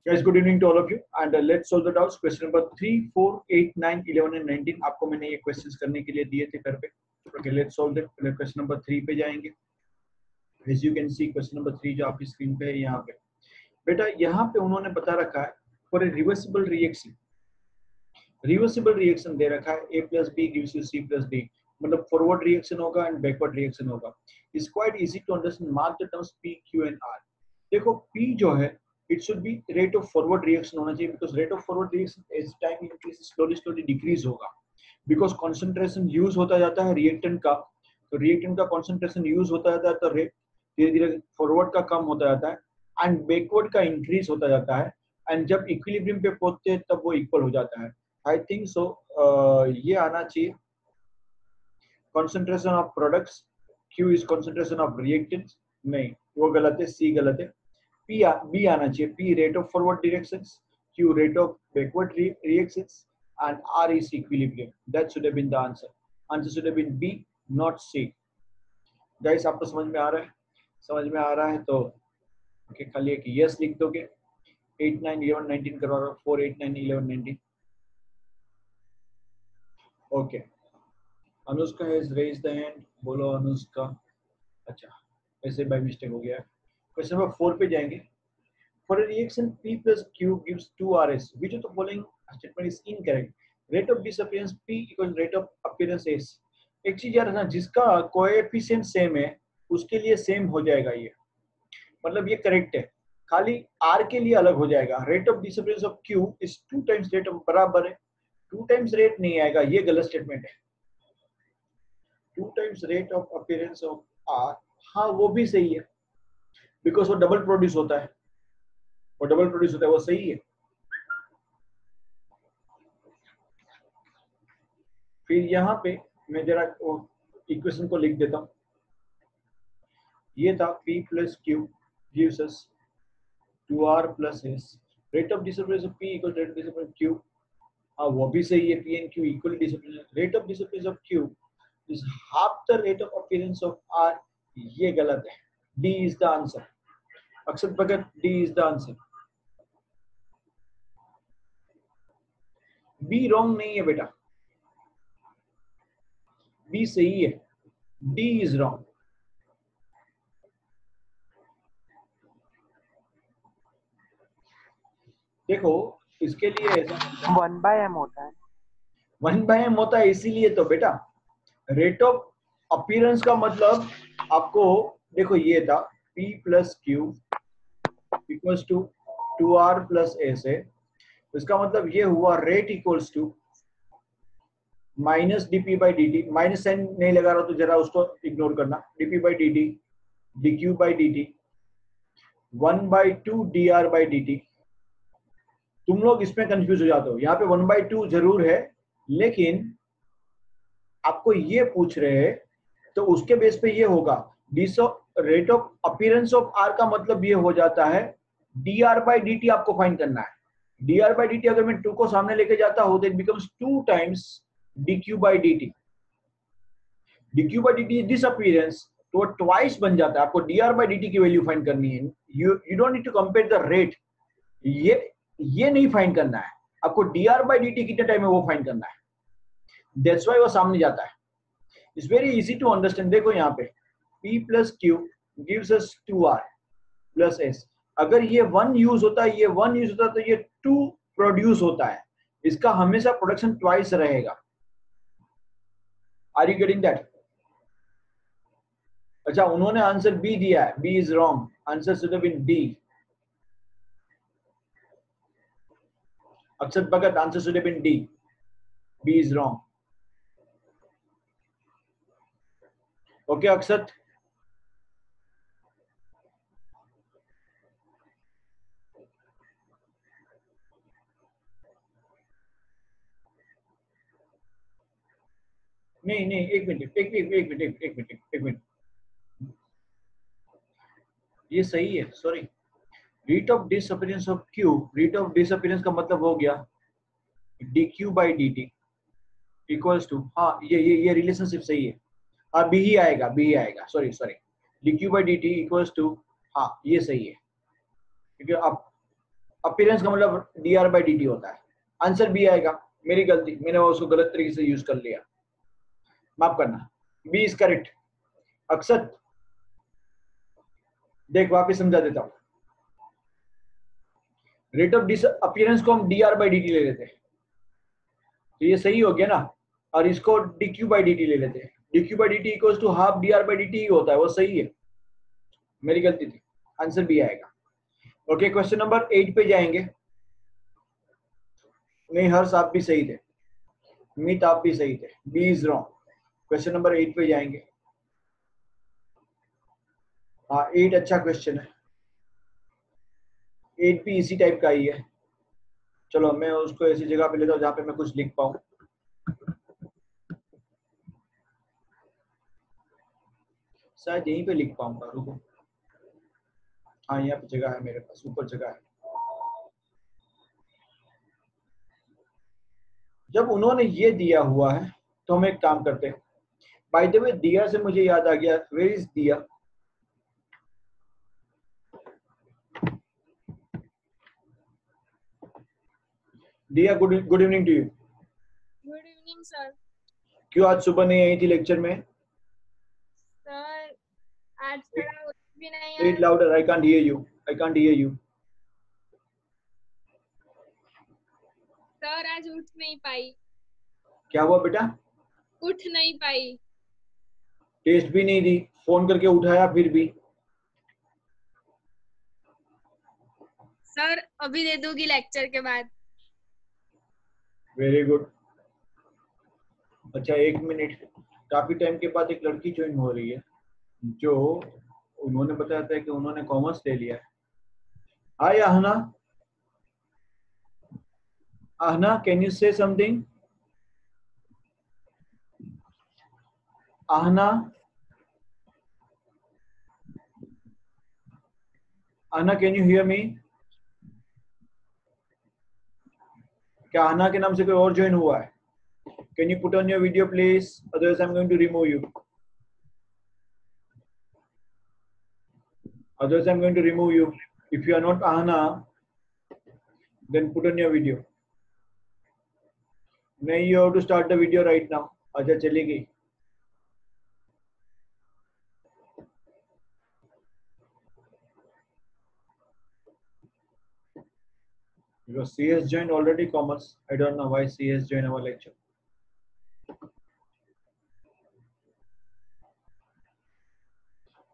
Guys, good evening to all of you and let's solve the doubts. Question number 3, 4, 8, 9, 11 and 19 आपको मैंने ये questions करने के लिए दिए थे घर पे. Okay, let's solve the question number 3 पे जाएंगे. As you can see, question number 3 जो आपकी स्क्रीन पे है यहाँ पे. बेटा यहाँ पे उन्होंने बता रखा है for a reversible reaction. Reversible reaction दे रखा है a plus b gives you c plus d. मतलब फॉरवर्ड रिएक्शन होगा एंड बैकवर्ड रिएक्शन होगा. It's quite easy to understand. Mark the terms p q and r. देखो p जो है it should be rate of forward reaction होना चाहिए because rate of forward reaction as time increases slowly decrease होगा because concentration use होता जाता है reactant का. तो रिएक्टेंट का concentration यूज होता जाता है तो रेट धीरे धीरे फॉरवर्ड का कम होता जाता है एंड बैकवर्ड का इंक्रीज होता जाता है एंड जब इक्विलिब्रियम पे पहुंचते हैं तब वो इक्वल हो जाता है. आई थिंक सो ये आना चाहिए. concentration of products, q is concentration of reactants. नहीं वो गलत है, c गलत है. b आना चाहिए. p rate of forward directions, q rate of backward reactions and r is equilibrium. That should have been the answer. Answer should have been b, not c. Guys, आपको समझ में आ रहा है? समझ में आ रहा है तो ओके खाली एक यस लिख दोगे. 8, 9, 11, 19 करवा रहा हूँ. 4, 8, 9, 11, 19. Okay, Anushka has raised the hand. बोलो अनुष्का. अच्छा, ऐसे बाय मिस्टेक हो गया. क्वेश्चन नंबर 4 पे जाएंगे. For a reaction p plus q gives 2rs, which of the following statement is incorrect? Rate of disappearance p equals rate of appearance s. एक चीज यार है ना, जिसका कोएफिशिएंट सेम है उसके लिए सेम हो जाएगा ये. मतलब ये करेक्ट है. खाली r के लिए अलग हो जाएगा. Rate of disappearance of q is 2 times rate of, बराबर है. 2 टाइम्स रेट नहीं आएगा, ये गलत स्टेटमेंट है. 2 times rate of appearance of r, हाँ वो भी सही है बिकॉज वो डबल प्रोड्यूस होता है. वो डबल प्रोड्यूस होता है, वो सही है. फिर यहाँ पे मैं जरा इक्वेशन को लिख देता हूँ. ये था p plus q gives us 2r plus s. Rate of disappearance of p equals rate of disappearance of q, हाँ वो भी सही है. p and q equally disappearance. Rate of disappearance of q is half the rate of appearance of r. ये गलत है. d is the answer. Akshat Bhagat, d is the answer. b wrong नहीं है बेटा, b सही है. d is wrong. देखो इसके लिए 1/m होता है. 1/m होता है, इसीलिए तो बेटा रेट ऑफ अपीयरेंस का मतलब आपको देखो ये था p plus q equals to 2r plus s है. इसका मतलब ये हुआ rate equals to minus dp by dt. Minus sign नहीं लगा रहा तो जरा उसको इग्नोर करना. dp by dt dq by dt 1/2 dr by dt. तुम लोग इसमें कंफ्यूज हो जाते हो. यहाँ पे 1/2 जरूर है लेकिन आपको ये पूछ रहे हैं तो उसके बेस पे ये होगा. Rate of appearance of r का मतलब ये हो जाता है dr by dt आपको फाइंड करना है. dr by dt अगर मैं 2 को सामने लेके जाता हूं तो it becomes 2 times dq by dt. dq by dt disappearance तो ट्वाइस बन जाता है. आपको dr by dt की वैल्यू फाइंड करनी है. You don't need to compare the rate. ये नहीं फाइंड करना है आपको. dr by dt कितने टाइम में वो फाइंड करना है. दैट्स व्हाई वो सामने जाता है. It's very easy to understand. देखो यहाँ पे p plus q gives us 2r plus s. अगर ये 1 यूज होता है, ये 1 यूज होता है तो ये 2 प्रोड्यूस होता है. इसका हमेशा प्रोडक्शन ट्वाइस रहेगा. Are you getting that? अच्छा, उन्होंने आंसर बी दिया है. B is wrong. Answer should have been D. Akshat Bhagat, answer should have been D. B is wrong. Okay Akshat. नहीं एक मिनट. ये सही है. Sorry, rate of disappearance of q. Rate of disappearance का मतलब हो गया dq by dt equals to, हाँ ये रिलेशनशिप सही है. हाँ बी ही आएगा. Sorry dq by dt equals to, हाँ ये सही है क्योंकि अब अपीयरेंस का मतलब dr/dt होता है। आंसर बी आएगा। मेरी गलती, मैंने उसको गलत तरीके से यूज कर लिया, माफ करना। B is correct. अक्षत देख वापिस समझा देता हूं। रेट ऑफ अपीयरेंस को हम dr/dt ले लेते हैं, तो ये सही हो गया ना, और इसको dq/dt ले लेते हैं। dq/dt equals to half dr/dt ही होता है, वो सही है, मेरी गलती थी। आंसर बी आएगा। ओके, क्वेश्चन नंबर 8 पे जाएंगे। नहीं, हर्ष आप भी सही थे, मीत आप भी सही थे, B is wrong. Question number 8 पे जाएंगे। हाँ 8 अच्छा क्वेश्चन है, 8 भी इसी टाइप का ही है। चलो मैं उसको ऐसी जगह पे लेता हूँ जहाँ पे मैं कुछ लिख पाऊँ। शायद यहीं पे लिख पाऊंगा, रुको। हाँ यहाँ पे जगह है मेरे पास, ऊपर जगह है। जब उन्होंने ये दिया हुआ है तो हम एक काम करते हैं। बाय द वे दिया से मुझे याद आ गया, where is Diya? Diya, good evening to you. Good evening sir. क्यों आज सुबह नहीं आई थी लेक्चर में? सर आज थोड़ा उठ भी नहीं Say it आया। louder, I can't hear you. I can't hear you. Sir आज उठ नहीं पाई। क्या हुआ बेटा? उठ नहीं पाई। टेस्ट भी नहीं दी, फोन करके उठाया फिर भी। सर अभी दे दूंगी लेक्चर के बाद। Very good. अच्छा एक मिनट, काफी टाइम के बाद एक लड़की ज्वाइन हो रही है, जो उन्होंने बताया था कि उन्होंने कॉमर्स ले लिया है। Hi Ahana. Ahana, can you say something? Ahana, Ahana can you hear me? क्या आहना के नाम से कोई और ज्वाइन हुआ है? Can you put on your video please? Otherwise I'm going to remove you. Otherwise I'm going to remove you. If you are not Ahana, then put on your video. नहीं, you have to start the video right now. अच्छा चली गई। Because she has joined already commerce. I don't know why she has joined our lecture.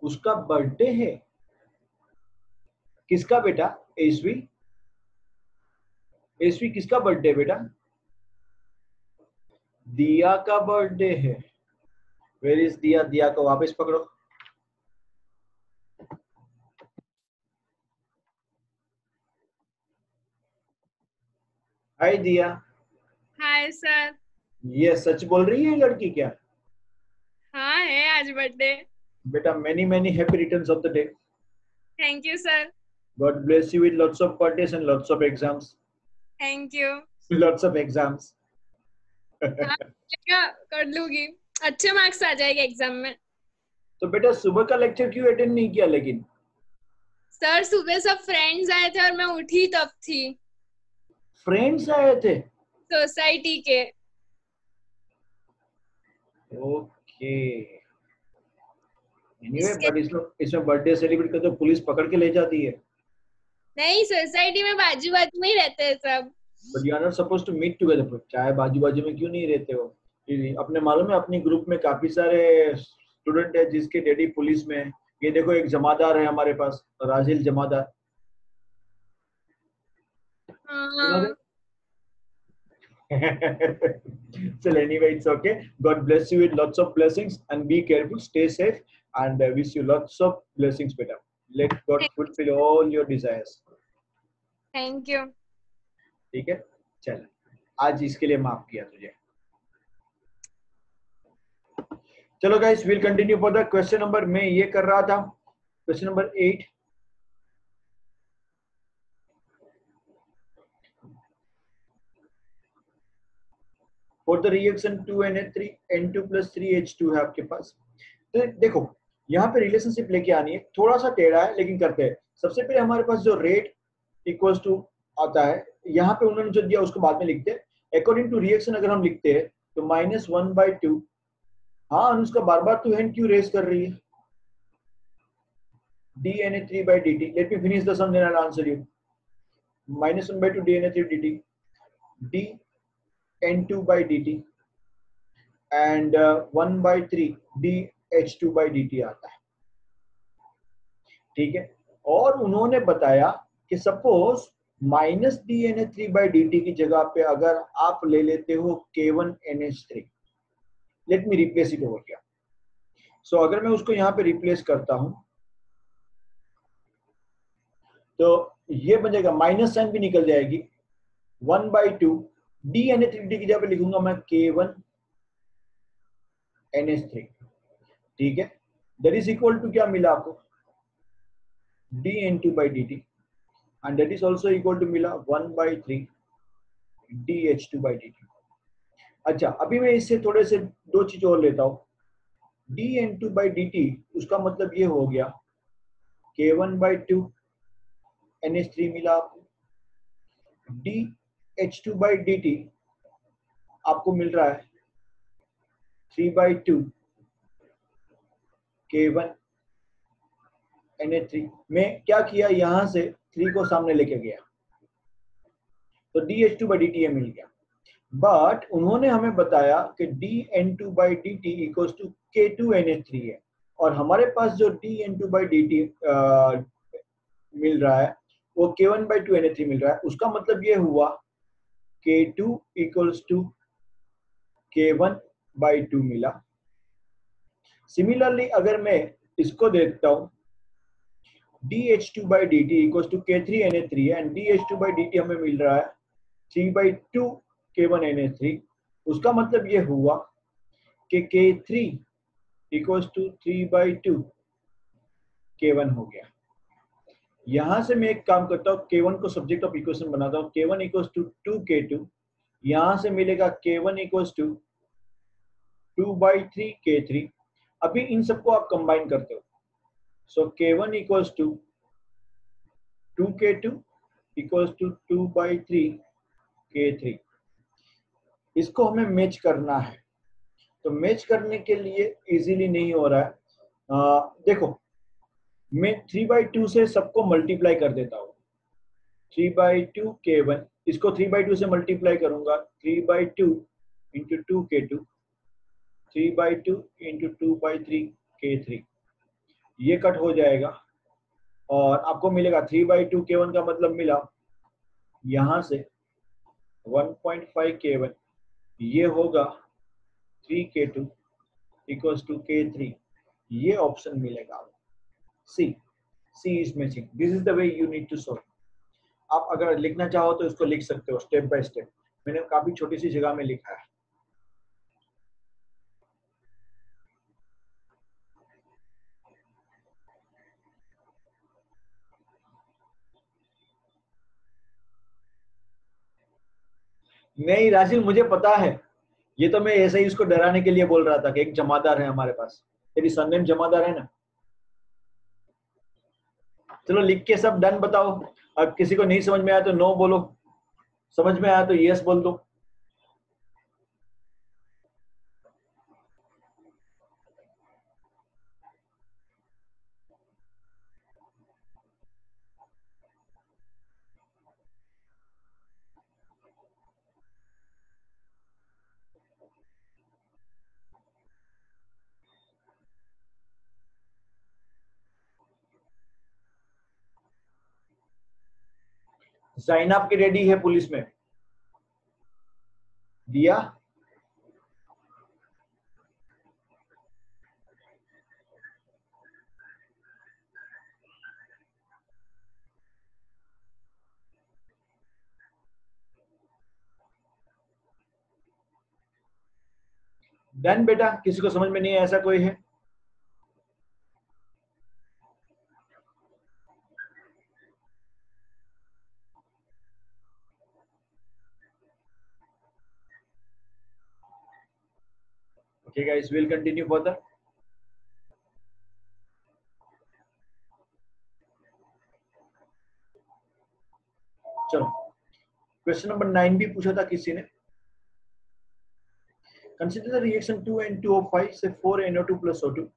उसका birthday है। किसका बेटा? SV. SV किसका birthday बेटा? दिया का बर्थडे है। Where is Diya? दिया को वापस पकड़ो। हाय दिया। Hi sir. ये सच बोल रही है लड़की क्या? हाँ है आज बर्थडे। बेटा many many happy returns of the day. Thank you sir. God bless you with lots of birthdays and lots of exams. Thank you. Lots of exams. हाँ क्या कर लूंगी, अच्छे मार्क्स आ जाएंगे एग्जाम में। तो बेटा सुबह का लेक्चर क्यों अटेंड नहीं किया लेकिन? सर सुबह सब फ्रेंड्स आए थे और मैं उठी तब थी। फ्रेंड्स आए थे? सोसाइटी के। ओके। एनीवे बट इसमें बर्थडे सेलिब्रेट कर तो पुलिस पकड़ के ले जाती है। नहीं, सोसाइटी में बाजू बाजू में ही रहते हैं सब। But you are not supposed to meet together. चाहे बाजू बाजू में क्यों नहीं रहते हो? अपने मालूम है अपनी ग्रुप में काफी सारे स्टूडेंट है जिसके डैडी पुलिस में है। ये देखो एक जमादार है हमारे पास, राजिल जमादार। हाँ। Well, anyway, it's okay. God bless you with lots of blessings and be careful, stay safe, and wish you lots of blessings, beta. Let God fulfill all your desires. Thank you. ठीक है, चल आज इसके लिए माफ किया तुझे। चलो guys, we'll continue for the question number। मैं ये कर रहा था question number 8। For the reaction 2Na3 N2 plus 3H2 है आपके पास। तो देखो यहाँ पे रिलेशनशिप लेके आनी है, थोड़ा सा टेढ़ा है लेकिन करते हैं। सबसे पहले हमारे पास जो रेट इक्वल्स टू आता है, यहाँ पे उन्होंने जो दिया उसको बाद में लिखते हैं। अकॉर्डिंग टू रिएक्शन अगर हम लिखते हैं तो -1/2। हाँ अनुष्का बार बार तू हैंड क्यों रेस कर रही है? dNA3/dt, let me finish the sum then I'll answer you. -1/2 dNA3/dt, dN2/dt and 1/3 dH2/dt आता है, ठीक है। और उन्होंने बताया कि सपोज -dNA3/dt की जगह पे अगर आप ले लेते हो K1NH3, let me replace it over here. So अगर मैं उसको यहाँ पे रिप्लेस करता हूं तो ये बन जाएगा, माइनस साइन भी निकल जाएगी, 1/2 dNA3/dt की जगह पे लिखूंगा मैं K1NH3, ठीक है। दैट इज इक्वल टू क्या मिला आपको, dN2/dt and that is also equal to मिला 1/3 dH2/dt। अच्छा अभी मैं इससे थोड़े से दो चीज और लेता हूं, dN2/dt उसका मतलब ये हो गया K1/2 NH3 मिला आपको, dH2/dt आपको मिल रहा है 3/2 K1 NH3। मैं क्या किया, यहां से 3 को सामने लेके गया तो dH2/dt ये मिल गया। बट उन्होंने हमें बताया कि dN2/dt इक्वल्स टू K2NH3 है, और हमारे पास जो dN2/dt मिल रहा है वो K1/2 NH3 मिल रहा है। उसका मतलब ये हुआ K2 इक्वल्स टू K1/2 मिला। सिमिलरली अगर मैं इसको देखता हूं, dH2/dt इक्वल्स टू K3NH3 है एंड dH2/dt हमें मिल रहा है 3/2 K1NH3। उसका मतलब ये हुआ कि K3 इक्वल्स टू 3/2 K1 हो गया। यहां से मैं एक काम करता हूं, K1 को सब्जेक्ट ऑफ इक्वेशन बनाता हूं, K1 इक्वल्स टू 2K2, यहां से मिलेगा K1 इक्वल्स टू 2/3 K3। अभी इन सबको आप कंबाइन करते हो, so K1 equals to 2K2 equals to 2/3 K3। इसको हमें मैच करना है, तो मैच करने के लिए इजीली नहीं हो रहा है। देखो मैं 3/2 से सबको मल्टीप्लाई कर देता हूँ, 3/2 K1, इसको 3/2 से मल्टीप्लाई करूंगा, 3/2 इंटू 2K2, 3/2 इंटू 2/3 K3, ये कट हो जाएगा और आपको मिलेगा 3/2 K1 का मतलब मिला यहां से 1.5 K1, ये होगा 3K2 इक्वल्स टू K3, ये ऑप्शन मिलेगा। C is matching, this is the way you need to solve. आप अगर लिखना चाहो तो इसको लिख सकते हो स्टेप बाय स्टेप, मैंने काफी छोटी सी जगह में लिखा है। नहीं राशिल मुझे पता है, ये तो मैं ऐसे ही उसको डराने के लिए बोल रहा था कि एक जमादार है हमारे पास, तेरी सरनेम जमादार है ना। चलो लिख के सब डन बताओ, अब किसी को नहीं समझ में आया तो नो बोलो, समझ में आया तो यस बोल दो। जाइनब की रेडी है पुलिस में, दिया डन बेटा, किसी को समझ में नहीं है ऐसा कोई है? Okay guys, will continue further. चलो क्वेश्चन नंबर 9 भी पूछा था किसी ने. Consider the reaction 2N2O5 say 4NO2 plus O2.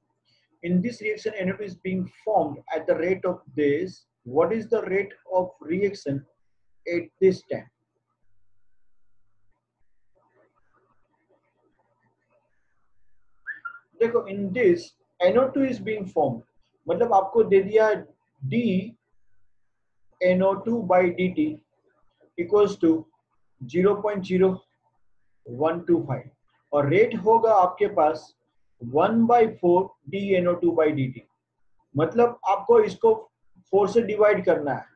In this reaction, NO2 is being formed at the rate of this. What is the rate of reaction at this time? देखो, in this NO2 is being formed. मतलब आपको दे दिया D NO2 by dt equals to 0.0125 और rate होगा आपके पास 1/4 DNO2 by dt. मतलब आपको इसको 4 से डिवाइड करना है.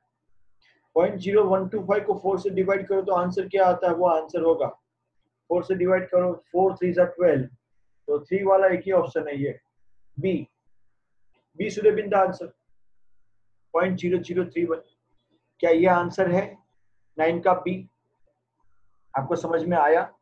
0.0125 को 4 से डिवाइड करो तो आंसर क्या आता है, वो आंसर होगा 4 से डिवाइड करो 4 3 जा 12, तो 3 वाला एक ही ऑप्शन है, ये B should have been the answer 0.0031. क्या ये आंसर है 9 का बी? आपको समझ में आया?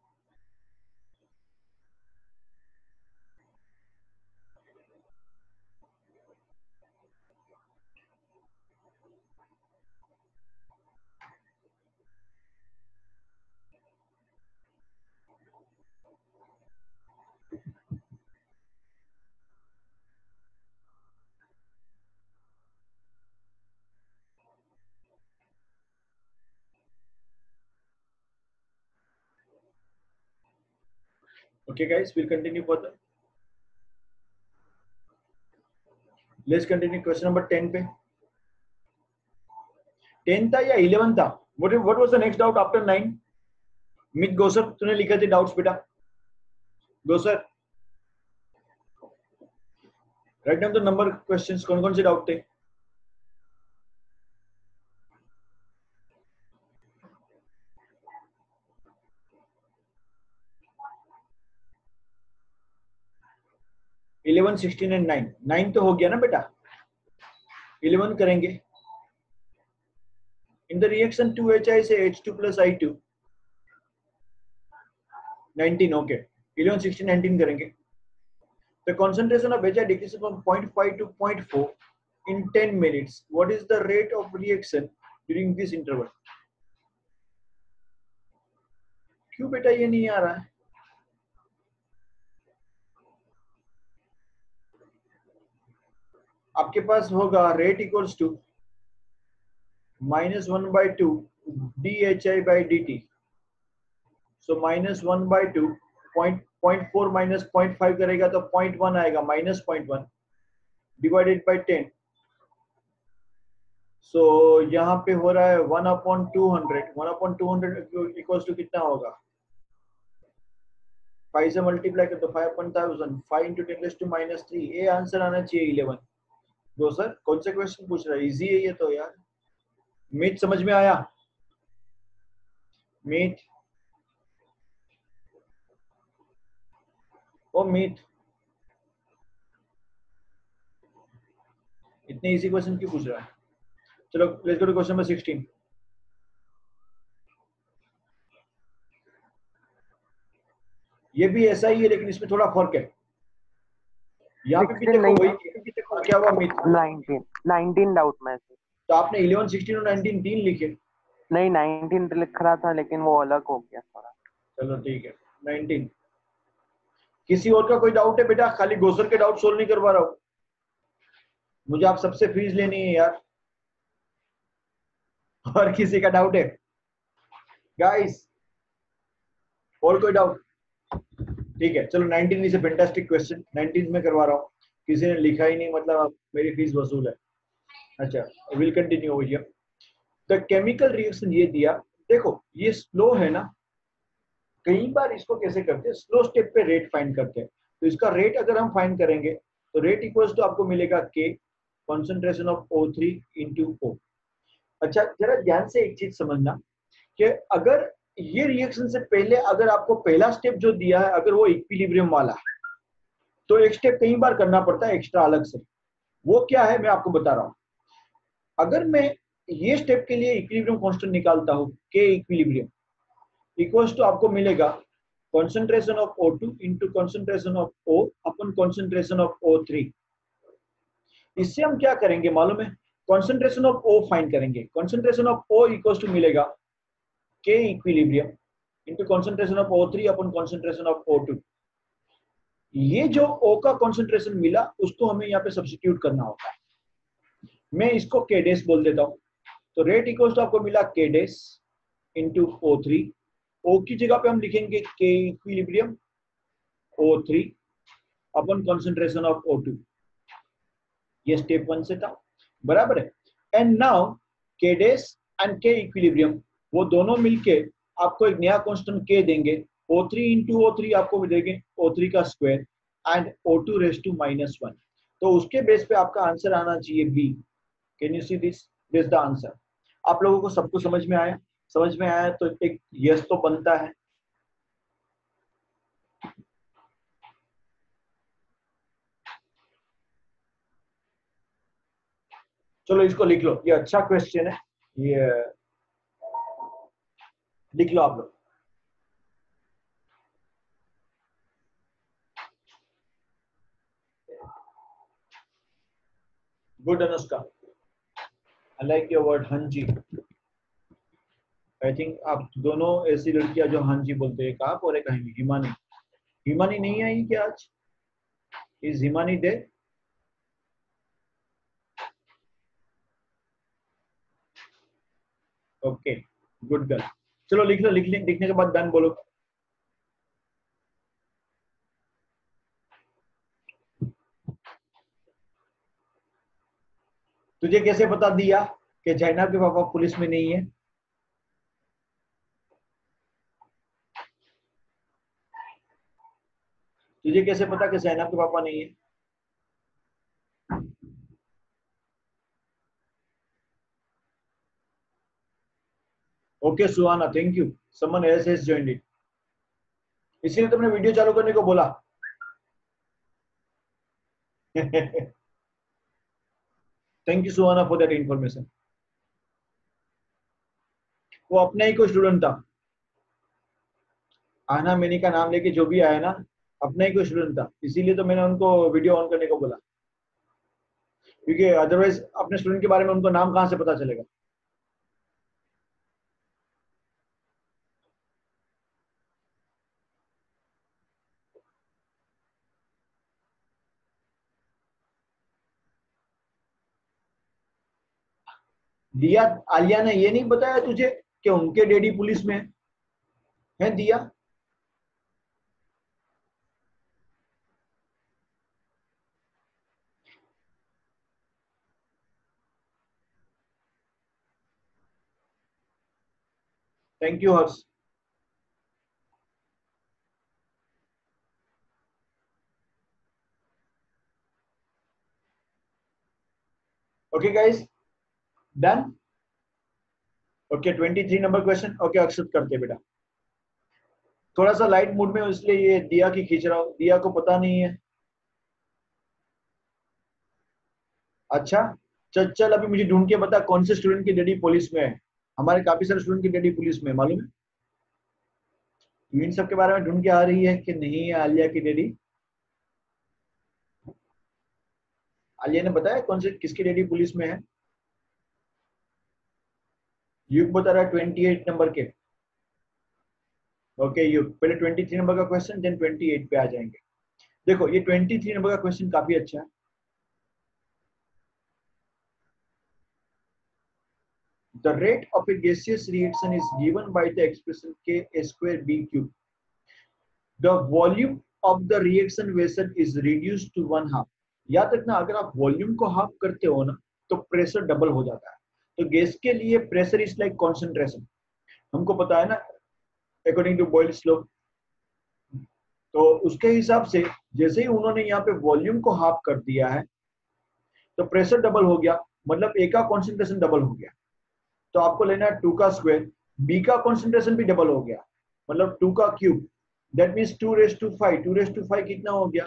Okay guys, we'll continue further. Let's continue question number 10 पे. 10 था या 11 था? What was the next doubt after 9? मित गोसर, तूने लिखा थे डाउट्स बेटा. गोसर, write down the number questions. कौन कौन से डाउट थे? Eleven 16 and 9. 9 तो हो गया ना बेटा, 11 करेंगे. इन द रिएक्शन 2HI से H2 plus I2 19. ओके, 11 16 19 करेंगे. The concentration of HI decreases from 0.5 to 0.4 in 10 minutes. What is the rate of reaction during this interval? क्यों बेटा ये नहीं आ रहा है? आपके पास होगा rate equals to -1/2 dHI by dt. So -1/2 0.4 minus 0.5 करेगा तो 0.1 आएगा, -0.1 डिवाइडेड बाय 10. सो यहाँ पे हो रहा है 1/200. 1/200 इक्वल्स टू कितना होगा? 5 से मल्टीप्लाई कर तो 5/1000. 5 into 10⁻3. ये आंसर आना चाहिए 11. दो सर, कौन सा क्वेश्चन पूछ रहा है? इजी है ये तो यार. मीट समझ में आया? मीट, ओ मीट, इतने इजी क्वेश्चन क्यों पूछ रहा है? चलो let's go to question number 16. ये भी ऐसा ही है लेकिन इसमें थोड़ा फर्क है. यहाँ पे भी देखो वही क्या हुआ मीट? 19 डाउट में से. तो आपने 11 16 और 19 तीन लिखे. नहीं 19 लिख रहा था लेकिन वो अलग हो गया थोड़ा. चलो ठीक है 19. किसी और का कोई डाउट है बेटा? खाली गोसर के डाउट सोल्व नहीं करवा रहा हूँ, मुझे आप सबसे फीस लेनी है यार. और किसी का डाउट है गाइस? और कोई डाउट? ठीक है चलो 19 इज अ फैंटास्टिक क्वेश्चन. 19 में करवा रहा हूँ, किसी ने लिखा ही नहीं मतलब मेरी फीस वसूल है. अच्छा will continue over here. The chemical reaction ये दिया. देखो ये स्लो है ना, कई बार इसको कैसे करते हैं, स्लो स्टेप पे रेट फाइंड करते हैं. तो इसका रेट अगर हम फाइंड करेंगे तो रेट इक्वल्स टू आपको मिलेगा K concentration of O3 into O. अच्छा जरा ध्यान से एक चीज समझना कि अगर ये रिएक्शन से पहले अगर आपको पहला स्टेप जो दिया है अगर वो इक्विलिब्रियम वाला है तो एक स्टेप कई बार करना पड़ता है एक्स्ट्रा अलग से. वो क्या है मैं आपको बता रहा हूं. अगर मैं ये स्टेप के लिए इक्विलिब्रियम कांस्टेंट निकालता हूं K इक्विलिब्रियम इक्वल्स टू आपको मिलेगा concentration of O2 into concentration of O upon concentration of O3. इससे हम क्या करेंगे मालूम है? concentration of O फाइंड करेंगे. concentration of O equals to मिलेगा K equilibrium into concentration of O3 upon concentration of O2. ये जो O का concentration मिला उसको हमें यहाँ पे सब्स्टिट्यूट करना होता है। मैं इसको K डैश बोल देता हूँ। तो रेट इक्वल्स टू आपको मिला K dash into O3। O की जगह पे हम लिखेंगे K equilibrium O3 upon concentration of O2। ये स्टेप 1 से था, बराबर है। And now K dash and K equilibrium वो दोनों मिलके आपको एक नया कांस्टेंट K देंगे। O3 इंटू O3 आपको देंगे O3 का square and O2 raise to -1। तो उसके बेस पे आपका आंसर आना चाहिए B. Can you see this? This the answer. आप लोगों को सबको समझ में आया? समझ में आया तो एक यस तो बनता है। चलो इसको लिख लो, ये अच्छा क्वेश्चन है, ये लिख लो आप लोग। Good Anushka, I like your word हाँ जी। आई थिंक आप दोनों ऐसी लड़कियां जो हाँ जी बोलते हैं, आप और एक हिमानी। हिमानी नहीं आई क्या आज? Is Himani they? Okay good girl. चलो लिख लो, लिखने के बाद डन बोलो। तुझे कैसे बता दिया कि जैनब के पापा पुलिस में नहीं है? तुझे कैसे पता कि जैनब के पापा नहीं है? Okay Suhana, thank you. Someone else has joined it, इसीलिए तुमने वीडियो चालू करने को बोला। Thank you Suhana for that information. वो अपना ही कोई स्टूडेंट था, आना मैनी का नाम लेके जो भी आया ना, अपना ही कोई स्टूडेंट था, इसीलिए तो मैंने उनको वीडियो ऑन करने को बोला, क्योंकि अदरवाइज अपने स्टूडेंट के बारे में उनको नाम कहां से पता चलेगा। दिया, आलिया ने ये नहीं बताया तुझे कि उनके डैडी पुलिस में है दिया? Thank you Harsh. Okay guys, done. Okay 23 number question. Okay accept करते बेटा। थोड़ा सा लाइट मूड में, इसलिए ये दिया की खींच रहा हूं, दिया को पता नहीं है। अच्छा चल चल, अभी मुझे ढूंढ के बता कौन से स्टूडेंट की डैडी पुलिस में है। हमारे काफी सारे स्टूडेंट की डैडी पुलिस में, मालूम है? इन सब के बारे में ढूंढ के आ रही है कि नहीं है आलिया की डैडी? आलिया ने बताया कौन से किसकी डैडी पुलिस में है? युग बता रहा है 28 नंबर के। ओके युग, पहले 23 नंबर का क्वेश्चन देन 28 पे आ जाएंगे। देखो ये 23 नंबर का क्वेश्चन काफी अच्छा है। The rate of a gaseous reaction is given by the expression K square B cube. The volume of the reaction vessel is reduced to 1/2. याद रखना, अगर आप वॉल्यूम को हाफ करते हो ना तो प्रेशर डबल हो जाता है। तो गैस के लिए प्रेशर इज लाइक कॉन्सेंट्रेशन, हमको पता है ना, अकॉर्डिंग टू बॉयल्स लॉ। तो उसके हिसाब से जैसे ही उन्होंने यहाँ पे वॉल्यूम को हाफ कर दिया है तो प्रेशर डबल हो गया, मतलब ए का कॉन्सेंट्रेशन डबल हो गया। तो आपको लेना है 2 का स्क्वायर, बी का कॉन्सेंट्रेशन भी डबल हो गया, मतलब 2 का cube, that means 2 raise to 5। 2 raise to 5 कितना हो गया?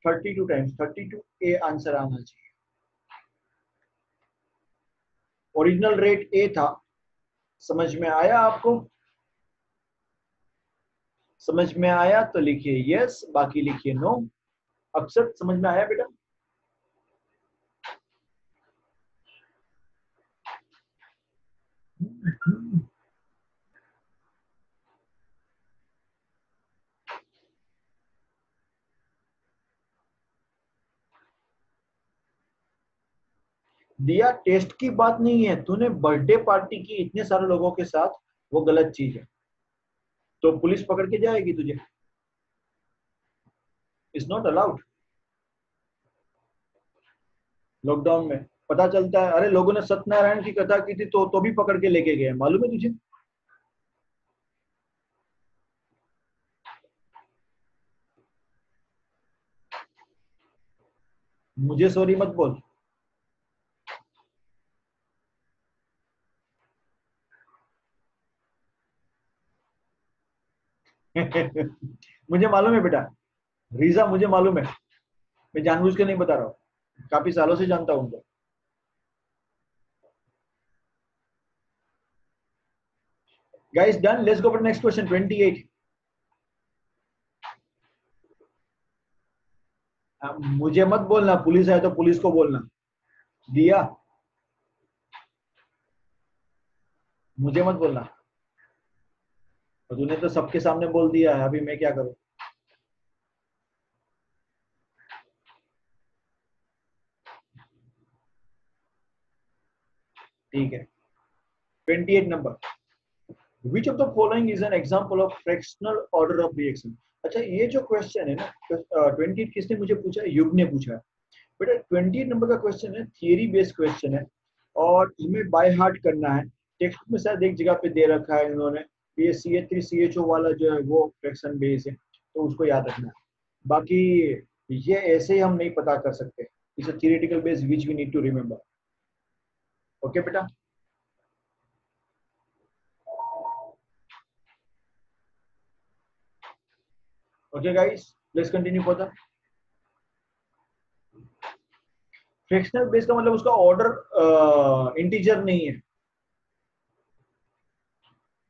32 टाइम्स 32। ए आंसर आना चाहिए। ओरिजिनल रेट ए था। समझ में आया आपको? समझ में आया तो लिखिए यस, बाकी लिखिए नो। अक्सर समझ में आया बेटा? दिया टेस्ट की बात नहीं है, तूने बर्थडे पार्टी की इतने सारे लोगों के साथ, वो गलत चीज है, तो पुलिस पकड़ के जाएगी तुझे। It's not allowed. लॉकडाउन में पता चलता है, अरे लोगों ने सत्यनारायण की कथा की थी तो भी पकड़ के लेके गए, मालूम है तुझे? मुझे सॉरी मत बोल। मुझे मालूम है बेटा, रीजा मुझे मालूम है, मैं जानबूझ के नहीं बता रहा हूँ, काफी सालों से जानता हूँ उनको। Guys, done. Let's go for the next question. 28. मुझे मत बोलना, पुलिस है तो पुलिस को बोलना। दिया, मुझे मत बोलना। और तूने तो सबके सामने बोल दिया है, अभी मैं क्या करूं? ठीक है। 28 number. Which of the following is an example of fractional order of reaction? अच्छा, ये जो क्वेश्चन है ना, 28 किसने मुझे पूछा है? युग ने पूछा है। बेटा 28 नंबर का क्वेश्चन है, थियरी बेस्ड क्वेश्चन है और हमें बाय हार्ट करना है। टेक्स्ट में शायद एक जगह पे दे रखा है इन्होंने, ये CH3CHO वाला जो है वो फ्रैक्शन बेस है, तो उसको याद रखना है। बाकी ये ऐसे ही हम नहीं पता कर सकते, it's a theoretical base which we need to remember. Okay बेटा। Okay guys, let's continue further. Fractional base का मतलब उसका ऑर्डर इंटीजर नहीं है,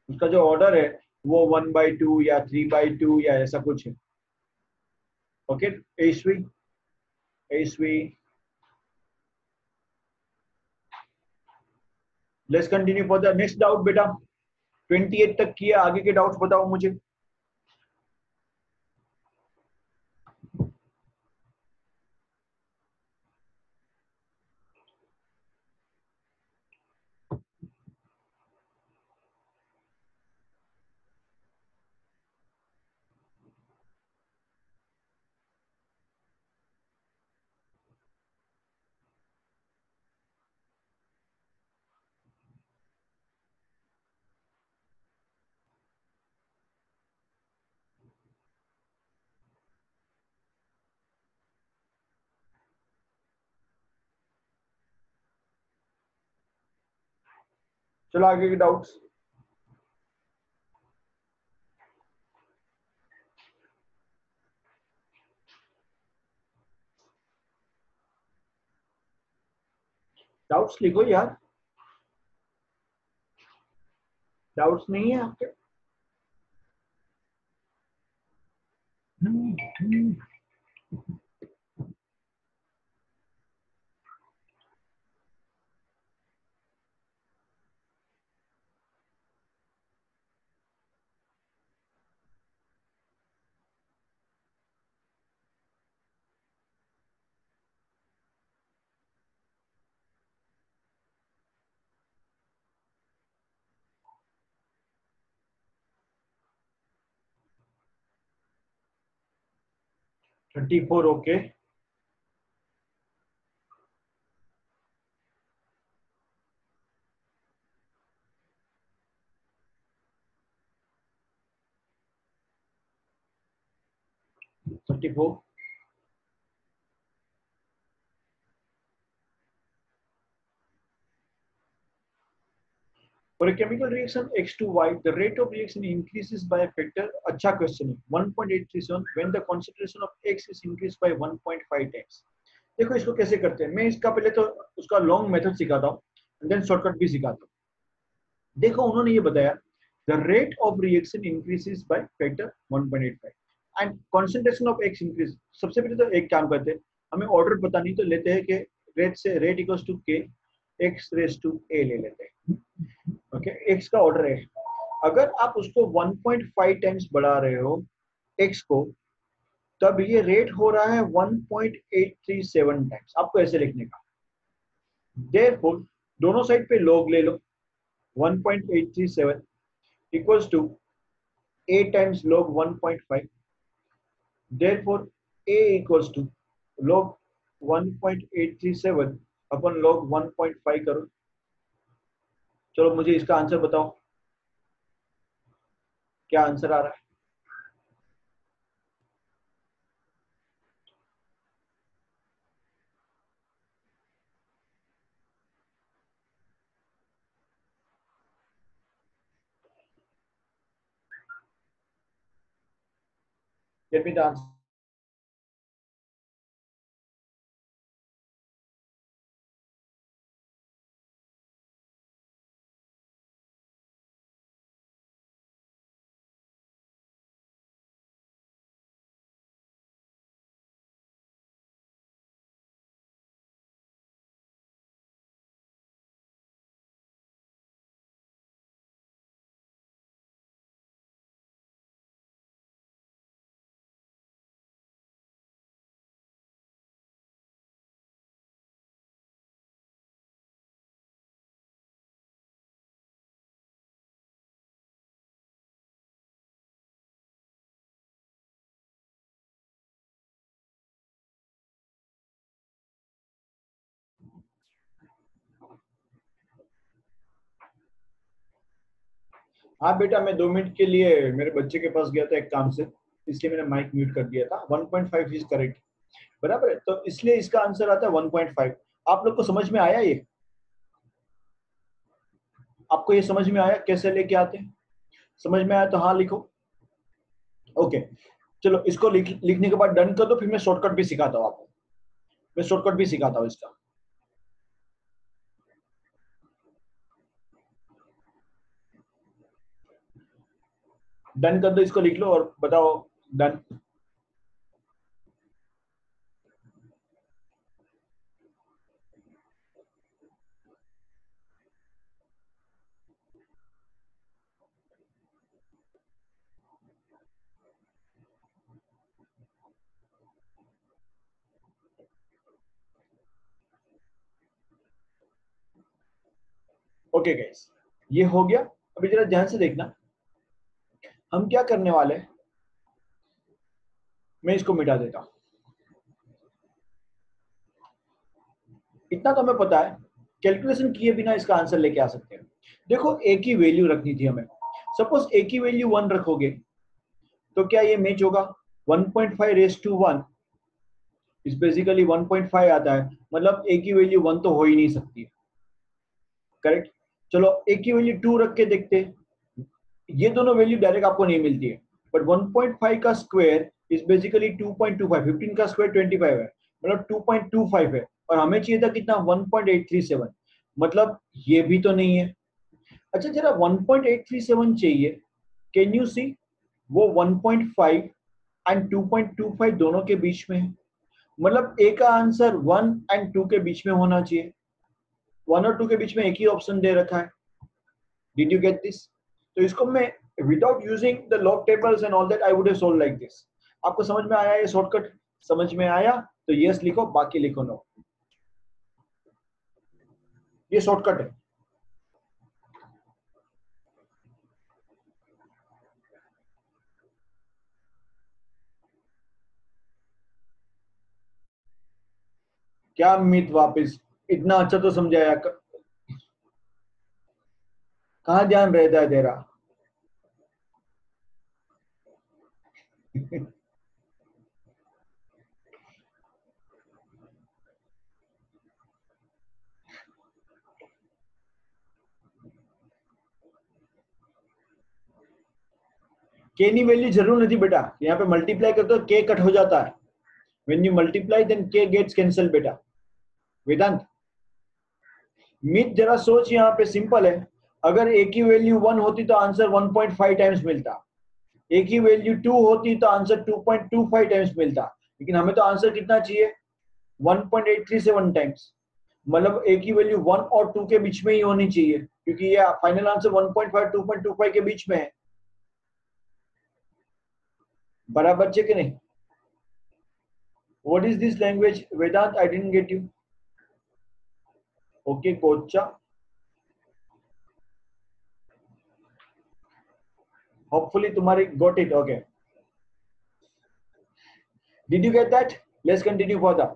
उसका जो ऑर्डर है वो 1/2 या 3/2 या ऐसा कुछ है। Okay एशवी, एशवी, let's continue further. Next doubt बेटा, 28 तक किया, आगे के डाउट्स बताओ मुझे। चलो आगे के डाउट्स। डाउट्स लिखो यार, डाउट्स नहीं है आपके? हम्म। 34 okay. Thirty four. For a chemical reaction X2Y, the rate of reaction increases by a factor, अच्छा क्वेश्चन है, 1.837 when the concentration of X is increased by 1.5 times। देखो इसको कैसे करते हैं, मैं इसका पहले तो उसका लॉन्ग मेथड सिखाता हूँ, देन शॉर्टकट भी सिखाता हूँ। देखो उन्होंने ये बताया, the rate of reaction increases by factor 1.85 and concentration of X increase. सबसे पहले तो एक काम करते हैं, हमें ऑर्डर पता नहीं तो लेते हैं कि रेट से rate equals to K X raise to A ले लेते हैं। ओके, X का ऑर्डर है, अगर आप उसको 1.5 टाइम्स बढ़ा रहे हो X को, तब ये रेट हो रहा है 1.837 टाइम्स। आपको ऐसे लिखने का, देयरफॉर दोनों साइड पे log ले लो 1.837 equals to a times log 1.5. Therefore a equals to log 1.837 अपन log 1.5 करो. चलो मुझे इसका आंसर बताओ, क्या आंसर आ रहा है? Get me the answer. हाँ बेटा, मैं 2 मिनट के लिए मेरे बच्चे के पास गया था एक काम से, इसलिए मैंने माइक म्यूट कर दिया था. 1.5 इज करेक्ट, बराबर है. तो इसलिए इसका आंसर आता है 1.5. आप लोग को समझ में आया ये? आपको ये समझ में आया कैसे लेके आते हैं? समझ में आया तो हाँ लिखो. ओके, चलो इसको लिखने के बाद डन कर दो, फिर मैं शॉर्टकट भी सिखाता हूँ आपको. मैं शॉर्टकट भी सिखाता हूँ इसका. डन कर दो, इसको लिख लो और बताओ डन. ओके गाइस, ये हो गया. अभी जरा ध्यान से देखना, हम क्या करने वाले हैं. मैं इसको मिटा देता हूं. इतना तो हमें पता है, कैलकुलेशन किए बिना इसका आंसर लेके आ सकते हैं. देखो, एक ही वैल्यू रखनी थी हमें. सपोज एक ही वैल्यू 1 रखोगे तो क्या ये मैच होगा? 1.5 रेस टू 1 इस बेसिकली 1.5 आता है, मतलब एक ही वैल्यू 1 तो हो ही नहीं सकती. करेक्ट. चलो एक ही वैल्यू 2 रख के देखते हैं. ये दोनों वैल्यू डायरेक्ट आपको नहीं मिलती है, बट 1.5 का स्क्वायर इज बेसिकली 2.25. 15 का स्क्वायर 25 है, मतलब 2.25 है. और हमें चाहिए था कितना? 1.837. मतलब ये भी तो नहीं है. अच्छा, जरा 1.837 चाहिए. कैन यू सी? वो 1.5 एंड 2.25 दोनों के बीच में है. मतलब ए का आंसर 1 एंड 2 के बीच में होना चाहिए. 1 और 2 के बीच में एक ही ऑप्शन दे रखा है. Did you get this? तो इसको मैं without using the log tables and all that I would have solve like this. आपको समझ में आया ये शॉर्टकट? समझ में आया तो यस लिखो, बाकी लिखो नो. ये शॉर्टकट है. क्या मित वापस? इतना अच्छा तो समझाया, कहाँ ध्यान रहता है तेरा? के की वैल्यू जरूर नहीं थी बेटा. यहाँ पे मल्टीप्लाई करते हो के कट हो जाता है. व्हेन यू मल्टीप्लाई देन के गेट्स कैंसल बेटा. वेदांत, मित जरा सोच, यहाँ पे सिंपल है. अगर ए की वैल्यू 1 होती तो आंसर 1.5 टाइम्स मिलता. ए की वैल्यू 2 होती तो आंसर 2.25 टाइम्स मिलता. लेकिन हमें तो आंसर कितना चाहिए? 1.837 टाइम्स. मतलब ए की वैल्यू 1 और 2 के बीच में ही होनी चाहिए, क्योंकि ये फाइनल आंसर 1.5 2.25 के बीच में है. बराबर है कि नहीं? What is this language, Vedant? I didn't get you. Okay कोचा, होपफुली तुम्हारी got it. Okay, did you get that? Let's continue further.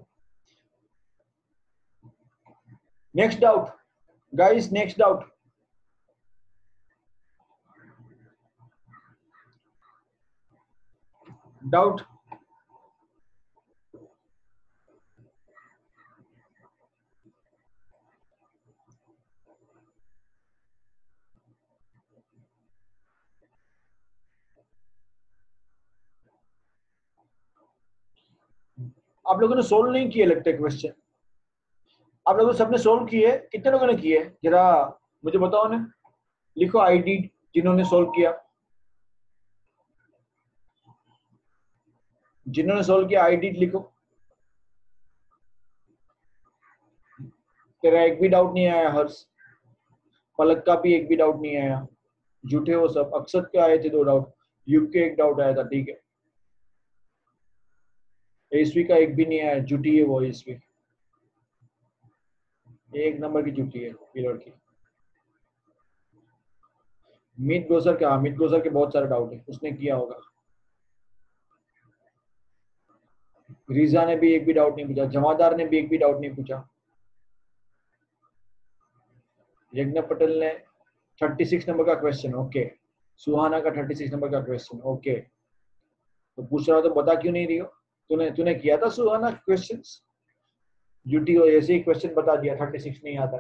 Next doubt guys, next doubt. Doubt आप लोगों ने सोल्व नहीं किए लगता है क्वेश्चन. आप लोगों सबने सोल्व किए? कितने लोगों ने किए जरा मुझे बताओ ने. लिखो आई डिड जिन्होंने सोल्व किया. जिन्होंने सोल्व किया आई डिड लिखो. तेरा एक भी डाउट नहीं आया हर्ष. पलक का भी एक भी डाउट नहीं आया. झूठे हो सब. अक्षत के आए थे 2 डाउट. युग के 1 डाउट आया था. ठीक है. ईस्वी का एक भी नहीं आया. झूठी है वो ईस्वी. 1 नंबर की झूठी है ये लड़की. मीत गोसर का, मीत गोसर के बहुत सारे डाउट है. उसने किया होगा. रीजा ने भी एक भी डाउट नहीं पूछा. जमादार ने भी एक भी डाउट नहीं पूछा. यज्ञ पटेल ने 36 नंबर का क्वेश्चन. ओके. सुहाना का 36 नंबर का क्वेश्चन. ओके. तो पूछ रहा हो तो बता क्यों नहीं रही हो? तूने किया था सुहाना क्वेश्चंस? ड्यूटी हो ऐसे ही क्वेश्चन बता दिया 36 नहीं आता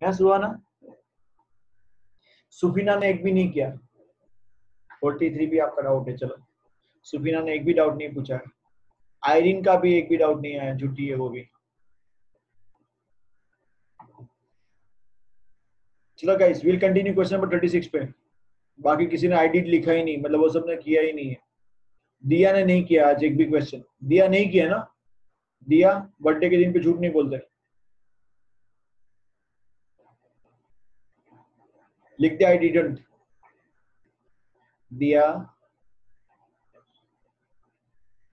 है सुहाना? सुफीना ने एक भी नहीं किया. 43 भी आपका डाउट है. चलो, सुफीना ने एक भी डाउट नहीं पूछा है. आयरीन का भी एक भी डाउट नहीं आया. झूठी है वो भी. चलो guys, will continue question number 36 पे. बाकी किसी ने आई डिड लिखा ही नहीं, मतलब वो सबने किया ही नहीं है. दिया ने नहीं किया आज एक भी क्वेश्चन. दिया नहीं किया ना? दिया बर्थडे के दिन पे झूठ नहीं बोलते. लिख दे आई डिडंट. दिया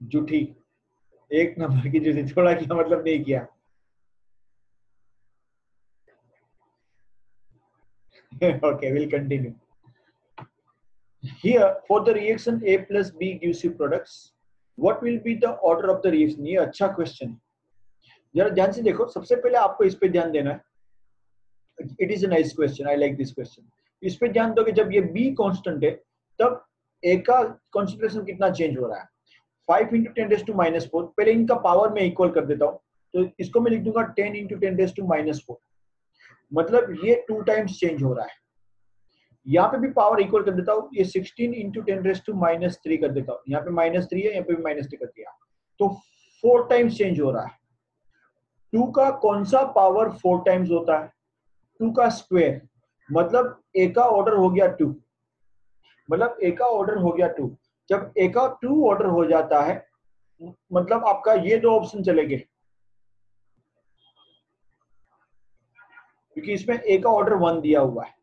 झूठी. 1 नंबर की झूठी. थोड़ा क्या मतलब नहीं किया. Okay, we'll continue. Here, for the reaction A plus B gives you products, what will be the order of the reaction? ये अच्छा क्वेश्चन. जरा ध्यान से देखो. सबसे पहले आपको इस पे ध्यान देना है. It is a nice question. I like this question. इस पे ध्यान दो कि जब ये B कांस्टेंट है तब A का कॉन्सेंट्रेशन कितना चेंज हो रहा है. 5 into 10 raised to minus 4. पहले इनका पावर में इक्वल कर देता हूँ. तो इसको मैं लिख दूंगा 10 into 10 raised to minus 4. मतलब ये 2 टाइम्स चेंज हो रहा है. यहाँ पे भी पावर इक्वल कर देता हूँ. ये 16 into 10 raised to minus 3 कर देता हूँ. यहाँ पे -3 है, यहाँ पे भी -3 कर दिया. तो 4 टाइम्स चेंज हो रहा है. 2 का कौन सा पावर 4 टाइम्स होता है? 2 का स्क्वायर. मतलब A का ऑर्डर हो गया 2. मतलब A का ऑर्डर हो गया 2. जब A का 2 ऑर्डर हो जाता है मतलब आपका ये 2 ऑप्शन चलेंगे, क्योंकि इसमें A का ऑर्डर 1 दिया हुआ है.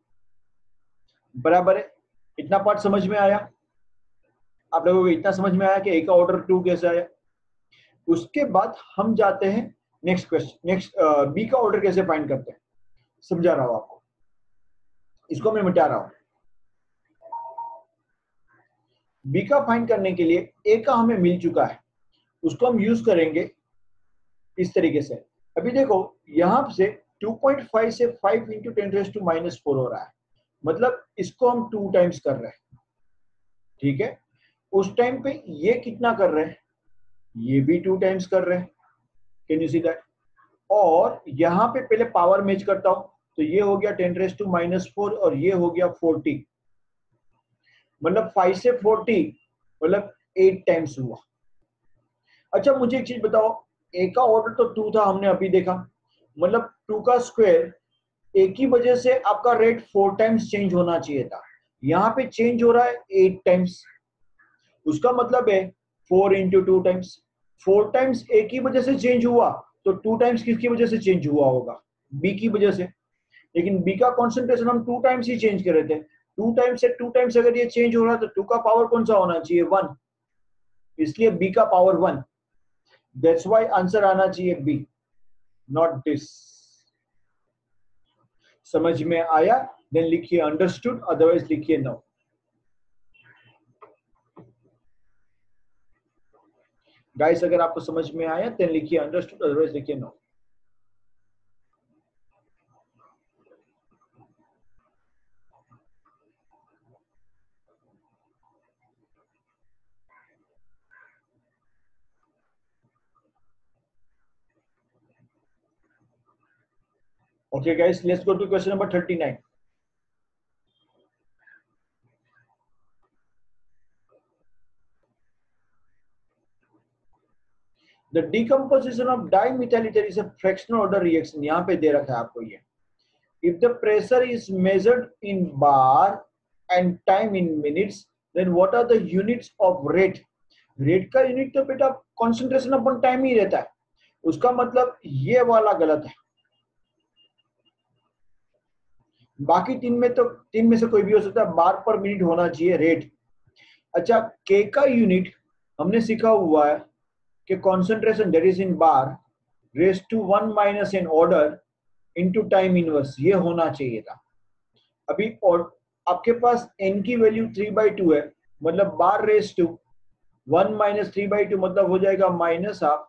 बराबर है. इतना पार्ट समझ में आया आप लोगों को? इतना समझ में आया कि A का ऑर्डर 2 कैसे आया? उसके बाद हम जाते हैं नेक्स्ट क्वेश्चन. नेक्स्ट B का ऑर्डर कैसे फाइंड करते हैं समझा रहा हूं आपको. इसको मैं मिटा रहा हूं. B का फाइंड करने के लिए A का हमें मिल चुका है, उसको हम यूज करेंगे इस तरीके से. अभी देखो यहां से 2.5 से 5 into 10 raised to minus 4 हो रहा है. मतलब इसको हम 2 टाइम्स कर रहे हैं. ठीक है. उस टाइम पे ये कितना कर रहे हैं? ये भी 2 टाइम्स कर रहे हैं. Can you see that? और यहाँ पे पहले पावर मैच करता हूं. तो ये हो गया 10 raised to minus 4 और ये हो गया 40. मतलब 5 से 40 मतलब 8 टाइम्स हुआ. अच्छा मुझे एक चीज बताओ. A का ऑर्डर तो 2 था, हमने अभी देखा. मतलब 2 का स्क्वायर एक ही वजह से आपका रेट 4 टाइम्स चेंज होना चाहिए था. यहाँ पे चेंज हो रहा है 8 टाइम्स. उसका मतलब है 4 into 2 टाइम्स. 4 टाइम्स एक ही वजह से चेंज हुआ तो 2 टाइम्स किसकी वजह से चेंज हुआ होगा? B की वजह से. लेकिन B का कॉन्सेंट्रेशन हम 2 टाइम्स ही चेंज कर रहे थे. 2 टाइम्स से 2 टाइम्स अगर ये चेंज हो रहा है तो 2 का पावर कौन सा होना चाहिए? 1. इसलिए B का पावर 1. दैट्स व्हाई आंसर आना चाहिए B, नॉट दिस. समझ में आया देन लिखिए अंडरस्टूड, अदरवाइज लिखिए नो। गाइस अगर आपको समझ में आया देन लिखिए अंडरस्टूड, अदरवाइज लिखिए no. Okay guys, let's go to question number 39. The decomposition of dimethyl ether is a fractional order reaction. यहाँ पे दे रखा है आपको ये. If the pressure is measured in bar and time in minutes, then what are the units of rate? Rate का unit तो बेटा concentration upon time ही रहता है. उसका मतलब ये वाला गलत है. बाकी तीन में से कोई भी हो सकता है. बार पर मिनट होना चाहिए रेट. अच्छा, के का यूनिट हमने सीखा हुआ है कि concentration that is in bar raised to 1 minus n order into time inverse, ये होना चाहिए था. अभी और आपके पास n की वैल्यू 3/2 है, मतलब बार रेस टू 1 minus 3/2 मतलब हो जाएगा माइनस हाफ.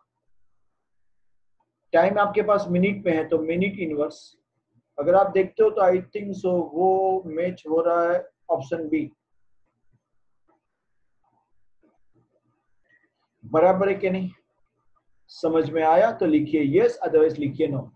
टाइम आपके पास मिनट में है तो मिनट इनवर्स. अगर आप देखते हो तो आई थिंक सो वो मैच हो रहा है ऑप्शन बी. बराबर है कि नहीं? समझ में आया तो लिखिए यस, अदरवाइज लिखिए नो.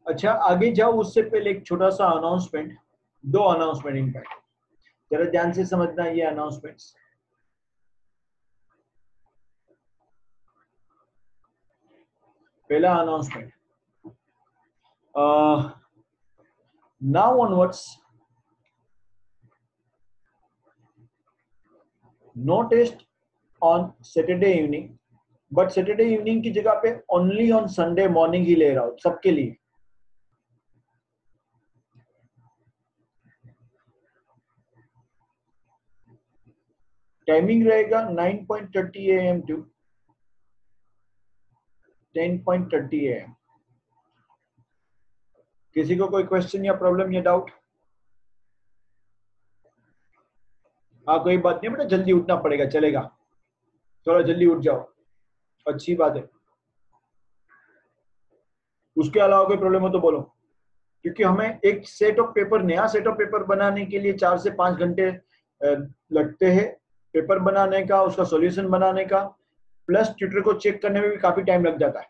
अच्छा आगे जाओ उससे पहले एक छोटा सा अनाउंसमेंट, दो अनाउंसमेंट इनफैक्ट, जरा ध्यान से समझना ये अनाउंसमेंट्स. पहला announcement, now onwards no test on Saturday evening, but Saturday evening की जगह पे ओनली ऑन संडे मॉर्निंग ही ले रहा हूं सबके लिए. टाइमिंग रहेगा 9:30 AM टू 10:30 AM. किसी को कोई क्वेश्चन या प्रॉब्लम या डाउट? हाँ कोई बात नहीं बेटा, जल्दी उठना पड़ेगा, चलेगा, थोड़ा जल्दी उठ जाओ, अच्छी बात है. उसके अलावा कोई प्रॉब्लम हो तो बोलो, क्योंकि हमें एक सेट ऑफ पेपर, नया सेट ऑफ पेपर बनाने के लिए 4 से 5 घंटे लगते हैं. पेपर बनाने का, उसका सॉल्यूशन बनाने का, प्लस ट्यूटर को चेक करने में भी काफी टाइम लग जाता है.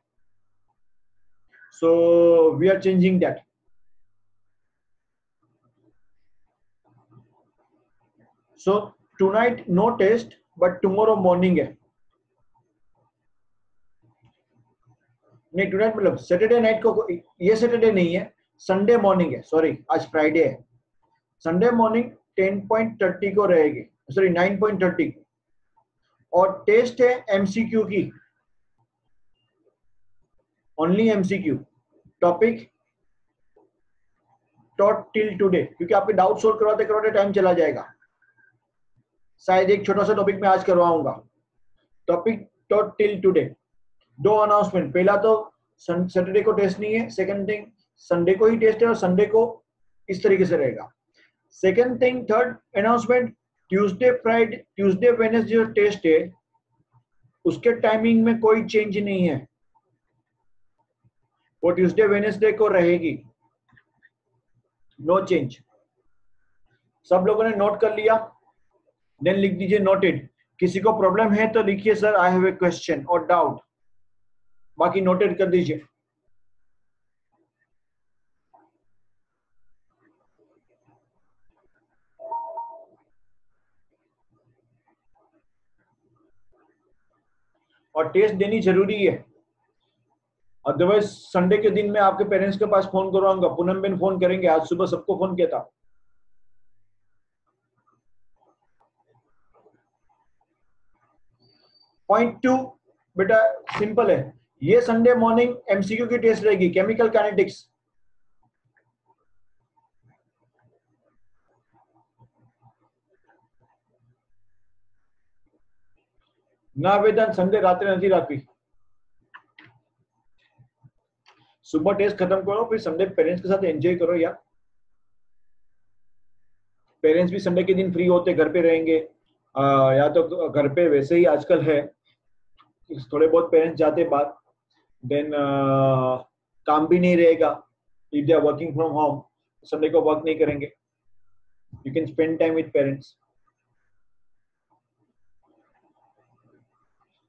So we are changing that. So tonight no test but tomorrow morning है. नहीं टुनाइट मतलब सैटरडे नाइट को, ये सैटरडे नहीं है, संडे मॉर्निंग है, सॉरी आज फ्राइडे है. संडे मॉर्निंग 10:30 को रहेगी, सॉरी 9:30 को. और टेस्ट है एमसीक्यू की, only MCQ. Topic taught till today, क्योंकि आपके डाउट सोल्व करवाते करवाते टाइम चला जाएगा. शायद एक छोटा सा टॉपिक मैं आज करवाऊंगा. Topic taught till today. दो अनाउंसमेंट, पहला तो सैटरडे को टेस्ट नहीं है. सेकंड थिंग संडे को ही टेस्ट है और संडे को इस तरीके से रहेगा. Second thing, third announcement, Tuesday Wednesday जो टेस्ट है उसके टाइमिंग में कोई चेंज नहीं है, वो ट्यूसडे वेडनेसडे को रहेगी, नो चेंज. सब लोगों ने नोट कर लिया? देन लिख दीजिए नोटेड. किसी को प्रॉब्लम है तो लिखिए sir I have a question और डाउट, बाकी नोटेड कर दीजिए. और टेस्ट देनी जरूरी है, अदरवाइज संडे के दिन में आपके पेरेंट्स के पास फोन करवाऊंगा, पूनम बेन फोन करेंगे, आज सुबह सबको फोन किया था। पॉइंट 2 बेटा सिंपल है, ये संडे मॉर्निंग एमसीक्यू की टेस्ट रहेगी, केमिकल काइनेटिक्स। ना वेदन संडे रात्रि नहीं राखी, सुबह टेस्ट खत्म करो, फिर संडे पेरेंट्स के साथ एंजॉय करो यार। पेरेंट्स भी संडे के दिन फ्री होते, घर पे रहेंगे, या तो घर पे वैसे ही आजकल है, थोड़े बहुत पेरेंट्स जाते बाहर, देन काम भी नहीं रहेगा, if they are working from home, Sunday को वर्क नहीं करेंगे, you can spend time with parents.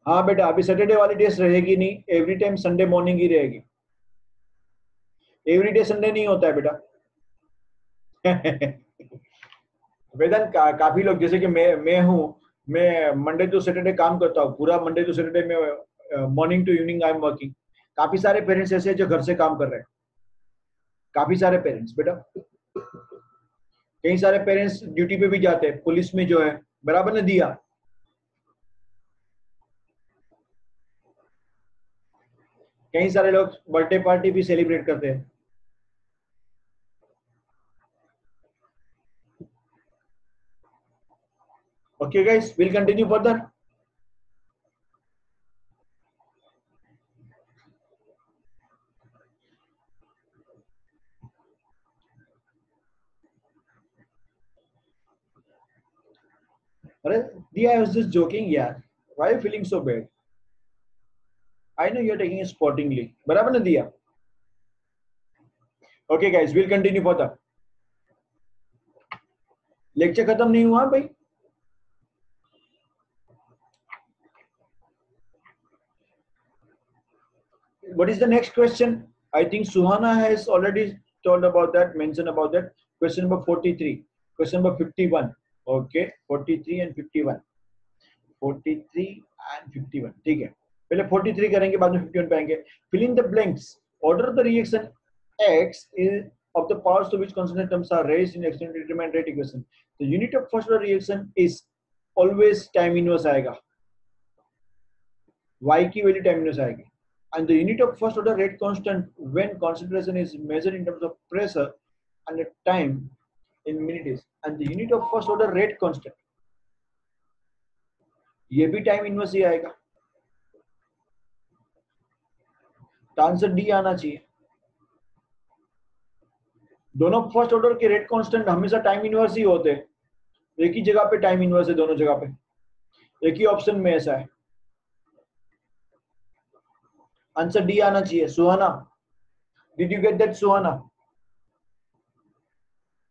हाँ बेटा, अभी सैटरडे वाली टेस्ट रहेगी नहीं, एवरी टाइम संडे मॉर्निंग ही रहेगी, एवरी डे संडे नहीं होता है बेटा। वेदन काफी लोग, जैसे कि मैं हूँ, मैं मंडे टू सैटरडे काम करता हूँ, पूरा मंडे टू सैटरडे में morning to evening I am working. काफी सारे पेरेंट्स ऐसे हैं जो घर से काम कर रहे हैं, काफी सारे पेरेंट्स बेटा। कई सारे पेरेंट्स ड्यूटी पे भी जाते हैं, पुलिस में जो है, बराबर ने दिया। कई सारे लोग बर्थडे पार्टी भी सेलिब्रेट करते हैं। Okay guys, we'll continue further. Arey, Dia, I was just joking, yeah. Why are you feeling so bad? I know you're taking it sportingly. बराबर ने दिया? Okay guys, we'll continue further. Lecture खत्म नहीं हुआ भाई? What is the next question? I think Suhana has already told about that, mentioned about that. Question number 43. Question number 51. Okay, 43 and 51. 43 and 51. ठीक है, पहले 43 करेंगे, बाद में 51 पे आएंगे। Fill in the blanks. Order the reaction X is of the powers to which consonant terms are raised in extended determinant rate equation. The unit of first order reaction is always time inverse आएगा, y की value time inverse आएगी, and the unit of first order rate constant when concentration is measured in terms of pressure and time in minutes, and the unit of first order rate constant, ये भी time inverse ही आएगा। तो answer D आना चाहिए। दोनों first order के rate constant हमेशा time inverse ही होते हैं, एक ही जगह पे टाइम इनवर्स है, दोनों जगह पे, एक ही ऑप्शन में ऐसा है। आंसर डी आना चाहिए। Suhana, did you get that Suhana?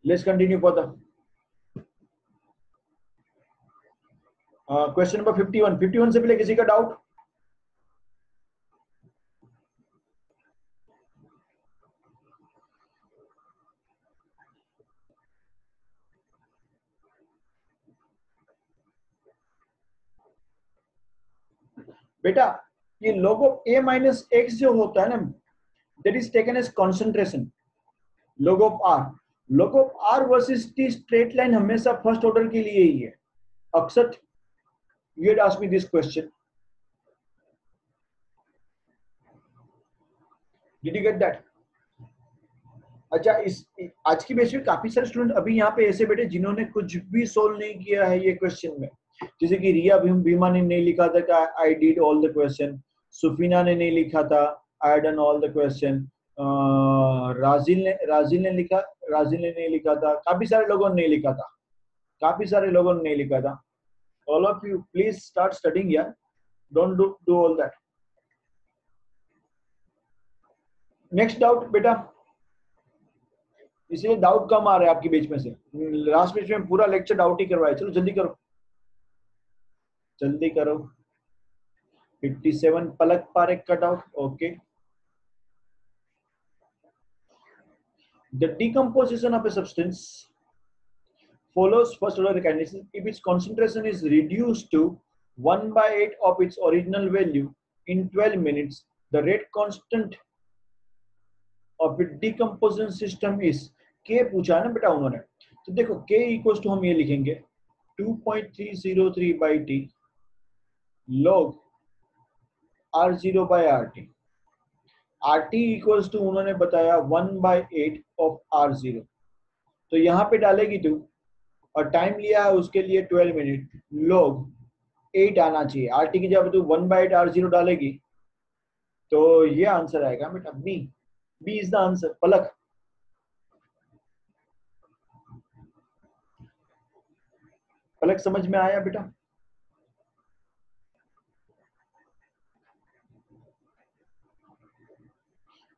Let's continue further. Question number 51। 51 से पहले किसी का डाउट? बेटा ये log of a minus x जो होता है ना, that is taken as concentration, log of r, log of r versus t straight line हमेशा फर्स्ट ऑर्डर के लिए ही है। अक्षत, you had asked me this question, did you get that? अच्छा, इस आज की बेस पे काफी सारे स्टूडेंट अभी यहाँ पे ऐसे बैठे जिन्होंने कुछ भी सोल्व नहीं किया है ये क्वेश्चन में, जैसे कि रिया भीमा ने नहीं लिखा था कि I did all the question, Sufina ने नहीं लिखा था I done all the question, Rajil ने नहीं लिखा था, काफी सारे लोगों ने नहीं लिखा था, काफी सारे लोगों ने नहीं लिखा था। All of you please start studying यार, don't do all that. Next doubt बेटा, इसलिए डाउट कम आ रहा है आपकी बेच में से, लास्ट बेच में पूरा लेक्चर डाउट ही करवाया। चलो जल्दी करो, जल्दी करो। 57 पलक पारेख का doubt. Okay, the decomposition of a substance follows first order mechanism if its concentration is reduced to 1/8 of its original value in 12 minutes the rate constant of it decomposition system is, के पूछा है ना बेटा उन्होंने, तो देखो के equals to हम ये लिखेंगे 2.303 by t log r0 by rt। rt equals to उन्होंने बताया 1/8 ऑफ r0, तो यहाँ पे डालेगी तू, और टाइम लिया है उसके लिए 12 मिनट, log 8 आना चाहिए। rt की जब तू 1/8 r0 डालेगी तो ये आंसर आएगा बेटा B. B is the answer. Palak, Palak समझ में आया बेटा?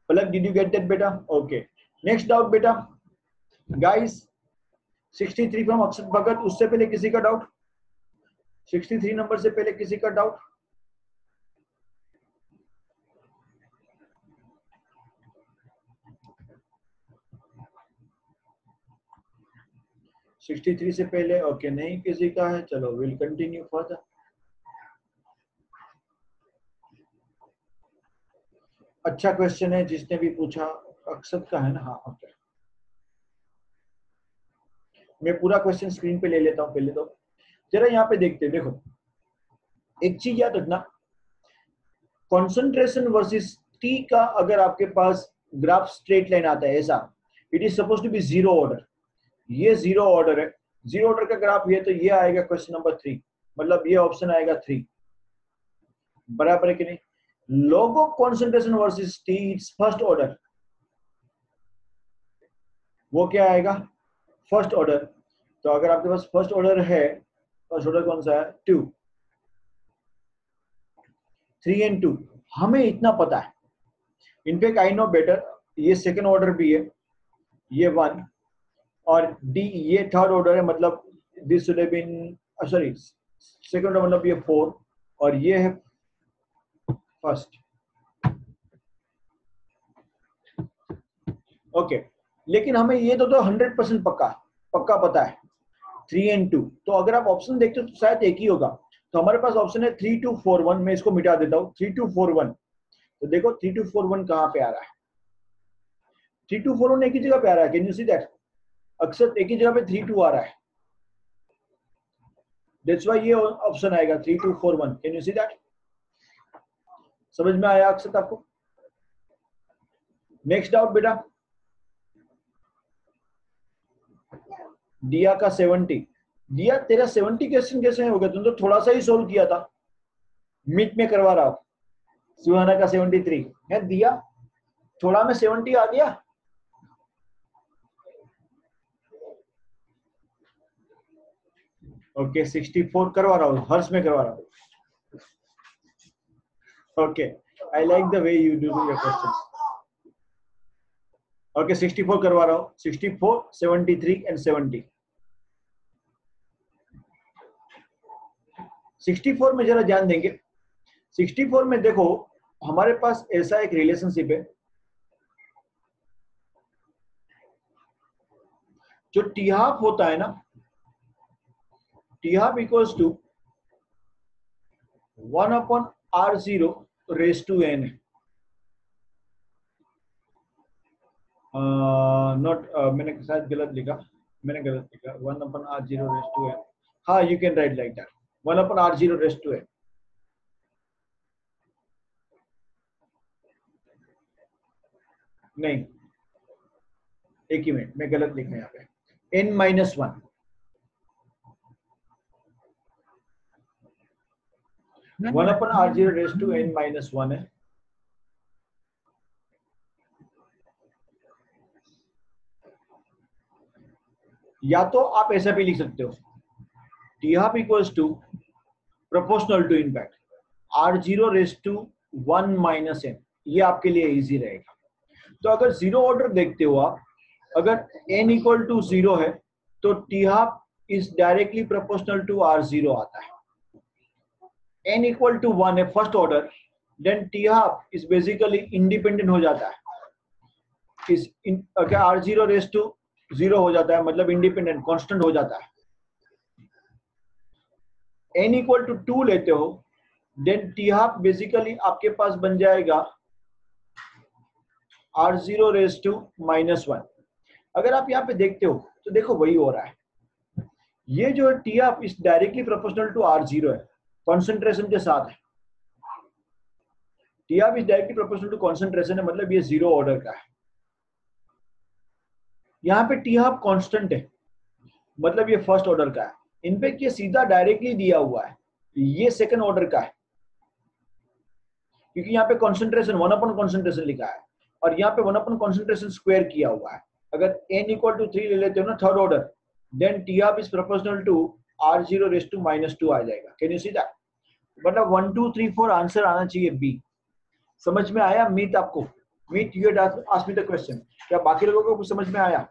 Palak, did you get that बेटा? ओके, नेक्स्ट डाउट बेटा गाइस, 63 फ्रॉम अक्षत भगत। उससे पहले किसी का डाउट? 63 नंबर से पहले किसी का डाउट? सिक्सटी थ्री से पहले ओके, नहीं किसी का है, चलो विल कंटिन्यू फर्दर। अच्छा क्वेश्चन है जिसने भी पूछा, अक्षत का है ना? हाँ ओके, मैं पूरा क्वेश्चन स्क्रीन पे ले लेता हूँ पहले तो। जरा यहाँ पे देखते हैं, देखो एक चीज याद रखना, कॉन्सेंट्रेशन वर्सेस टी का अगर आपके पास ग्राफ स्ट्रेट लाइन आता है ऐसा, it is suppose to be zero order. ये जीरो ऑर्डर है, जीरो ऑर्डर का ग्राफ ये, तो ये आएगा क्वेश्चन नंबर 3, मतलब ये ऑप्शन आएगा 3, बराबर है कि नहीं? log of concentration versus T, it's first order, वो क्या आएगा? First order. तो अगर आपके पास फर्स्ट ऑर्डर है, फर्स्ट ऑर्डर कौन सा है? 2, 3 and 2, हमें इतना पता है। इनफैक्ट आई नो बेटर, ये सेकंड ऑर्डर भी है, ये 1, और डी ये थर्ड ऑर्डर है, मतलब this should have been, sorry second order मतलब ये 4, और ये है फर्स्ट। ओके, लेकिन हमें ये तो 100% पक्का पता है 3 and 2। तो अगर आप ऑप्शन देखते हो तो शायद एक ही होगा, तो हमारे पास ऑप्शन है 3241। मैं इसको मिटा देता हूँ, 3241। तो देखो 3241 कहाँ पे आ रहा है? 3241 एक ही जगह पे आ रहा है, कैन यू सी दैट? अक्सर एक ही जगह पे 32 आ रहा है, दैट्स व्हाई ये ऑप्शन आएगा 3241। Can you see that? समझ में आया अक्सर आपको? नेक्स्ट डाउट बेटा, दिया का 70। दिया तेरा 70 क्वेश्चन कैसे हो गया? तुम तो थोड़ा सा ही सोल्व किया था, मिट में करवा रहा हूं। सुहाना का 73 है, दिया थोड़ा में 70 आ गया। ओके 64 करवा रहा हूँ, हर्ष में करवा रहा हूँ। Okay, I like the way you do your questions. Okay 64 करवा रहा हूँ, 64, 73 एंड 70। 64 में जरा ध्यान देंगे। 64 में देखो हमारे पास ऐसा एक रिलेशनशिप है, जो टी हाफ होता है ना, T half equals to 1/r0 raise to n है। नॉट मैंने शायद गलत लिखा, 1/r0 रेज टू n। हाँ, you can write like that, 1/r0 raise to n। नहीं, एक ही मिनट, मैं गलत लिखा यहाँ पे, n-1, 1/r0 raise to n-1 है। या तो आप ऐसा भी लिख सकते हो, T half equals to proportional to in fact r0 raise to 1 - n। ये आपके लिए इजी रहेगा। तो अगर जीरो ऑर्डर देखते हो आप, अगर n इक्वल टू 0 है तो T half is directly proportional to r0 आता है। n इक्वल टू 1 है first order, then T half is basically independent हो जाता है, इस r0 रेज टू 0 हो जाता है, मतलब इंडिपेंडेंट कांस्टेंट हो जाता है। n इक्वल टू 2 लेते हो, देन टी हाफ बेसिकली आपके पास बन जाएगा R0 रेज टू -1। अगर आप यहाँ पे देखते हो तो देखो वही हो रहा है। ये जो टी आप इस डायरेक्टली प्रोपोर्शनल टू R0 है, कॉन्सेंट्रेशन के साथ है। टी आप इस डायरेक्टली प्रोपोर्शनल टू कॉन्सेंट्रेशन है, मतलब ये 0 ऑर्डर का है। यहाँ पे टी हाफ कांस्टेंट है, मतलब ये फर्स्ट ऑर्डर का है। इनफैक्ट ये सीधा डायरेक्टली दिया हुआ है, ये सेकंड ऑर्डर का है, क्योंकि यहाँ पे कॉन्सेंट्रेशन 1 अपॉन कॉन्सेंट्रेशन लिखा है और यहाँ पे 1 अपॉन कॉन्सेंट्रेशन स्क्वायर किया हुआ है। अगर n इक्वल टू 3 ले लेते हो ना third order, then T half is proportional to R0 raise to -2 आ जाएगा। Can you see that? मतलब 1 2 3 4 आंसर आना चाहिए बी। समझ में आया मीत? आपको Meet you had asked me the question, क्या बाकी लोगों को कुछ समझ में आया?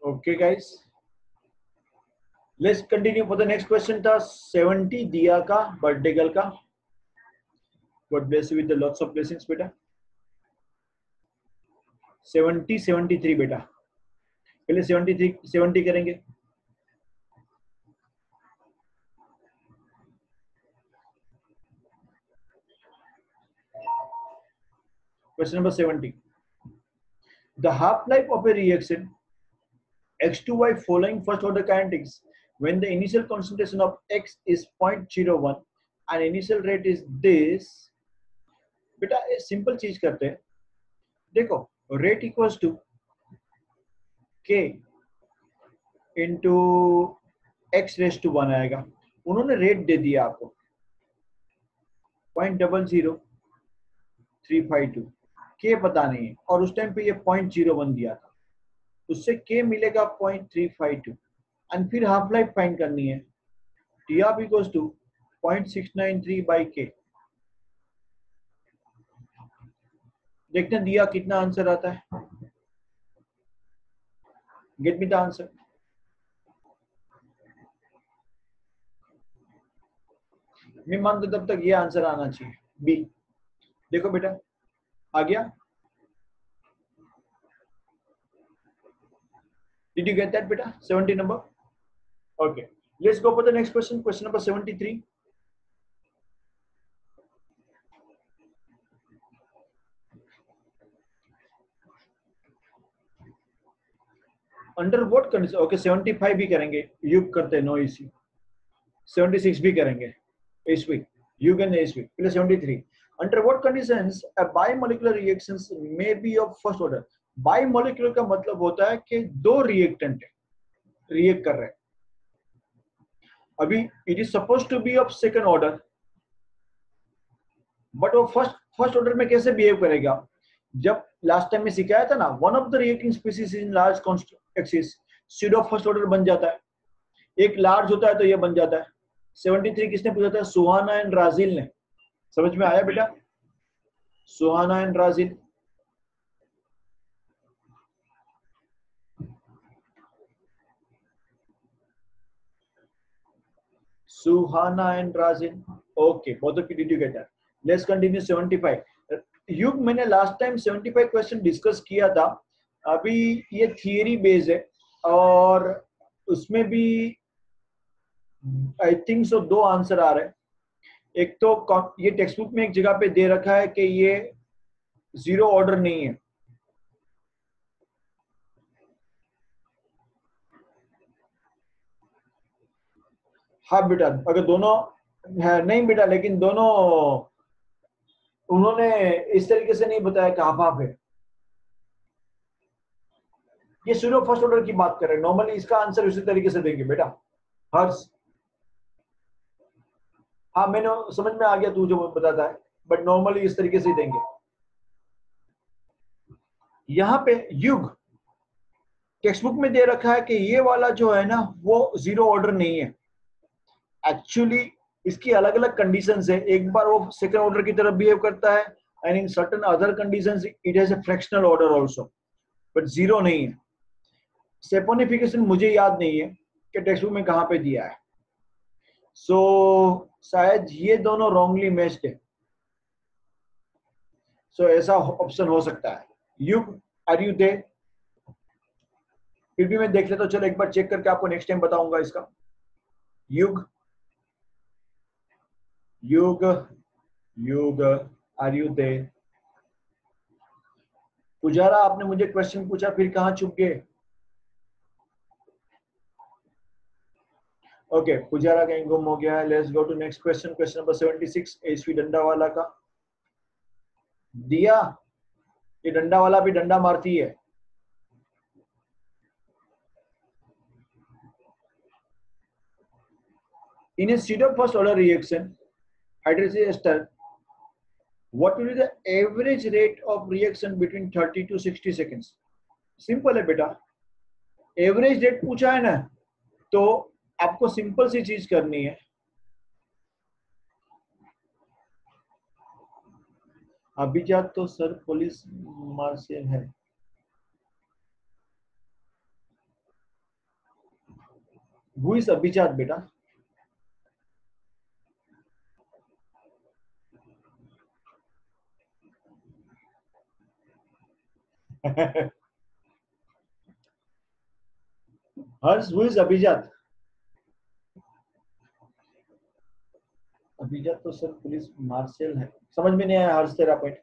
Okay guys, let's continue for the next question। था 70 दिया का बर्थडे गर्ल का। God bless you with the lots of blessings बेटा। 70 73 बेटा, पहले 73 70 करेंगे। Question number 70. The half-life of a reaction X2Y following first order kinetics when the initial concentration of X is 0.01 and initial rate is this। बेटा simple चीज करते हैं, देखो rate equals to K into X raise to 1 आएगा। उन्होंने rate दे दिया आपको 0.00352, K पता नहीं है और उस टाइम पे ये 0.01 दिया था, उससे K मिलेगा 0.352 एंड फिर हाफ लाइफ फाइंड करनी है। T half equals to 0.693 by K। देखते हैं दिया कितना आंसर आता है। Get me the answer. मैं मानता तब तक ये आंसर आना चाहिए बी। देखो बेटा आ गया। Did you get that beta? 70 number? Okay. Let's go for the next question. Question number 73. Under what condition? Okay, 75 भी करेंगे, युग करते हैं, नो इश्यू। 76 भी करेंगे, ईस्वी युग एंड ईस्वी। पहले 73. Under what conditions a bimolecular reactions may be of first order? बाइमोलिकुलर का मतलब होता है कि दो रिएक्टेंट रिएक्ट कर रहे हैं। अभी it is suppose to be of second order, but वो फर्स्ट ऑर्डर में कैसे बिहेव करेगा? जब लास्ट टाइम में सिखाया था ना, one of the reacting species in large axis pseudo first order बन जाता है। एक लार्ज होता है तो ये बन जाता है। 73 किसने पूछा था? सुहाना एंड राजिल ने। समझ में आया बेटा? सुहाना and Rajil. Suhana and Razin. Okay, both of you did you get that? Let's continue 75. युग मैंने लास्ट टाइम 75 क्वेश्चन डिस्कस किया था। अभी ये थियरी बेस है और उसमें भी आई थिंक सो 2 आंसर आ रहे हैं। एक तो ये टेक्स्ट बुक में एक जगह पे दे रखा है कि ये 0 ऑर्डर नहीं है। हाँ बेटा, अगर दोनों है नहीं बेटा, लेकिन दोनों उन्होंने इस तरीके से नहीं बताया कि हाफ हाफ है। ये सूडो फर्स्ट ऑर्डर की बात कर रहे हैं। नॉर्मली इसका आंसर उसी तरीके से देंगे बेटा। हर्ष, हाँ मैंने समझ में आ गया तू जो बताता है, बट नॉर्मली इस तरीके से ही देंगे। यहाँ पे युग टेक्स्ट बुक में दे रखा है कि ये वाला जो है ना वो जीरो ऑर्डर नहीं है। एक्चुअली इसकी अलग अलग कंडीशंस है। एक बार वो सेकंड ऑर्डर की तरफ बिहेव करता है and in certain other conditions it has a fractional order also, but zero नहीं है। सेपोनिफिकेशन मुझे याद नहीं है कि टेक्स्ट बुक में कहां पे दिया है। सो शायद ये दोनों रॉन्गली मैच्ड है। सो ऐसा ऑप्शन हो सकता है। युग, आर यू देयर? फिर भी मैं देख लेता हूं, चलो एक बार चेक करके आपको नेक्स्ट टाइम बताऊंगा इसका। युग, युग, युग, आर यू देयर? पुजारा, आपने मुझे क्वेश्चन पूछा फिर कहां चुप गए? ओके, पुजारा कहीं गुम हो गया है। Let's go to next question, question number 76, HP डंडा वाला का। दिया, ये डंडा वाला भी डंडा मारती है। In a pseudo first order reaction, hydrogen ester, what will be the average rate of reaction between 30 to 60 seconds? Simple है बेटा, एवरेज रेट पूछा है ना, तो आपको सिंपल सी चीज करनी है। अभिजात तो सर पुलिस मार्शल है। Who is अभिजात बेटा? हर्ष, who is अभिजात? अभिजात तो सर पुलिस मार्शल है। समझ में नहीं आया हर्ष तेरा point.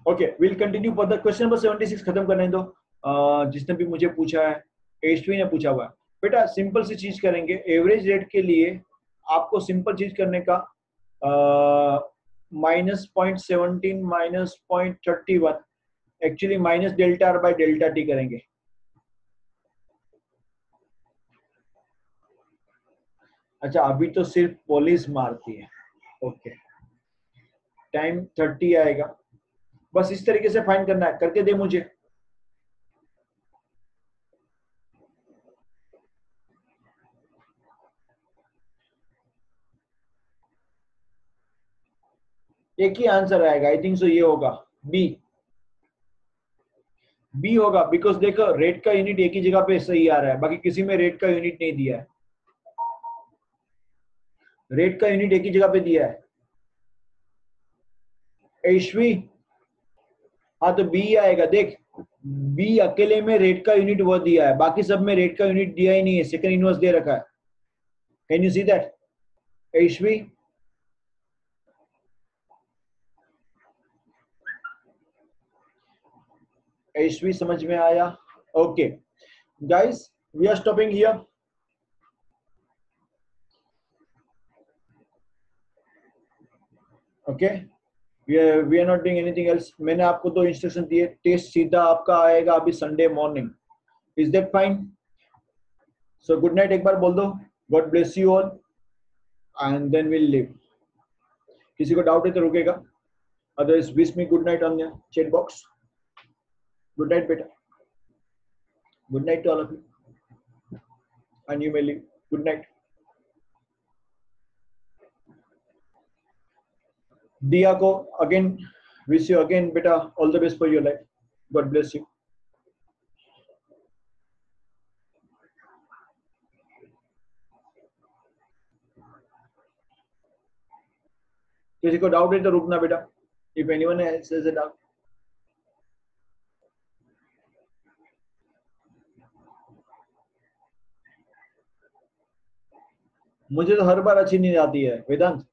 Okay, will continue for the question number 76 खत्म करने दो। जिसने भी मुझे पूछा है, एचवी ने पूछा हुआ है बेटा, सिंपल सी चीज करेंगे। एवरेज रेट के लिए आपको सिंपल चीज करने का, -0.17 -0.31, actually minus delta R by delta T करेंगे। अच्छा, अभी तो सिर्फ पुलिस मारती है। ओके, टाइम 30 आएगा। बस इस तरीके से फाइंड करना है, करके दे मुझे। एक ही आंसर आएगा, आई थिंक सो ये होगा बी। बी होगा, बिकॉज देखो रेट का यूनिट एक ही जगह पे सही आ रहा है, बाकी किसी में रेट का यूनिट नहीं दिया है। रेट का यूनिट एक ही जगह पे दिया है। एशवी, हाँ तो बी आएगा। देख, बी अकेले में रेट का यूनिट वो दिया है, बाकी सब में रेट का यूनिट दिया ही नहीं है, सेकंड इनवर्स दे रखा है। Can you see that Ashvi? Ashvi समझ में आया? Okay guys, we are stopping here. Okay, we are not doing anything else. मैंने आपको दो इंस्ट्रक्शन दिए, टेस्ट सीधा आपका आएगा अभी Sunday morning. Is that fine? So good night एक बार बोल दो। God bless you all and then will leave. किसी को डाउट है तो रुकेगा, otherwise wish me good night on the chat box. Good night बेटा, good night to all of you and you may leave. Good night. Diya को again wish you again बेटा, all the best for your life. God bless you. किसी को doubt है तो रुकना बेटा, if anyone has a doubt. मुझे तो हर बार अच्छी नींद आती है वेदांत।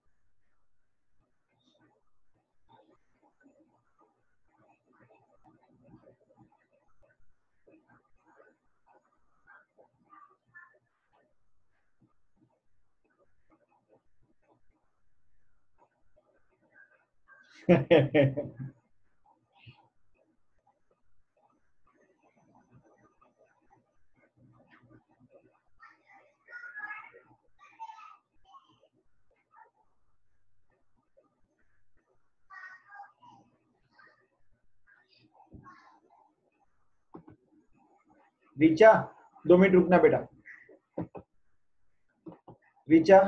रीचा 2 मिनट रुकना बेटा। रीचा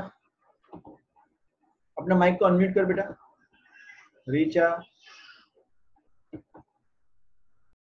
अपना माइक को अनम्यूट कर बेटा। रीचा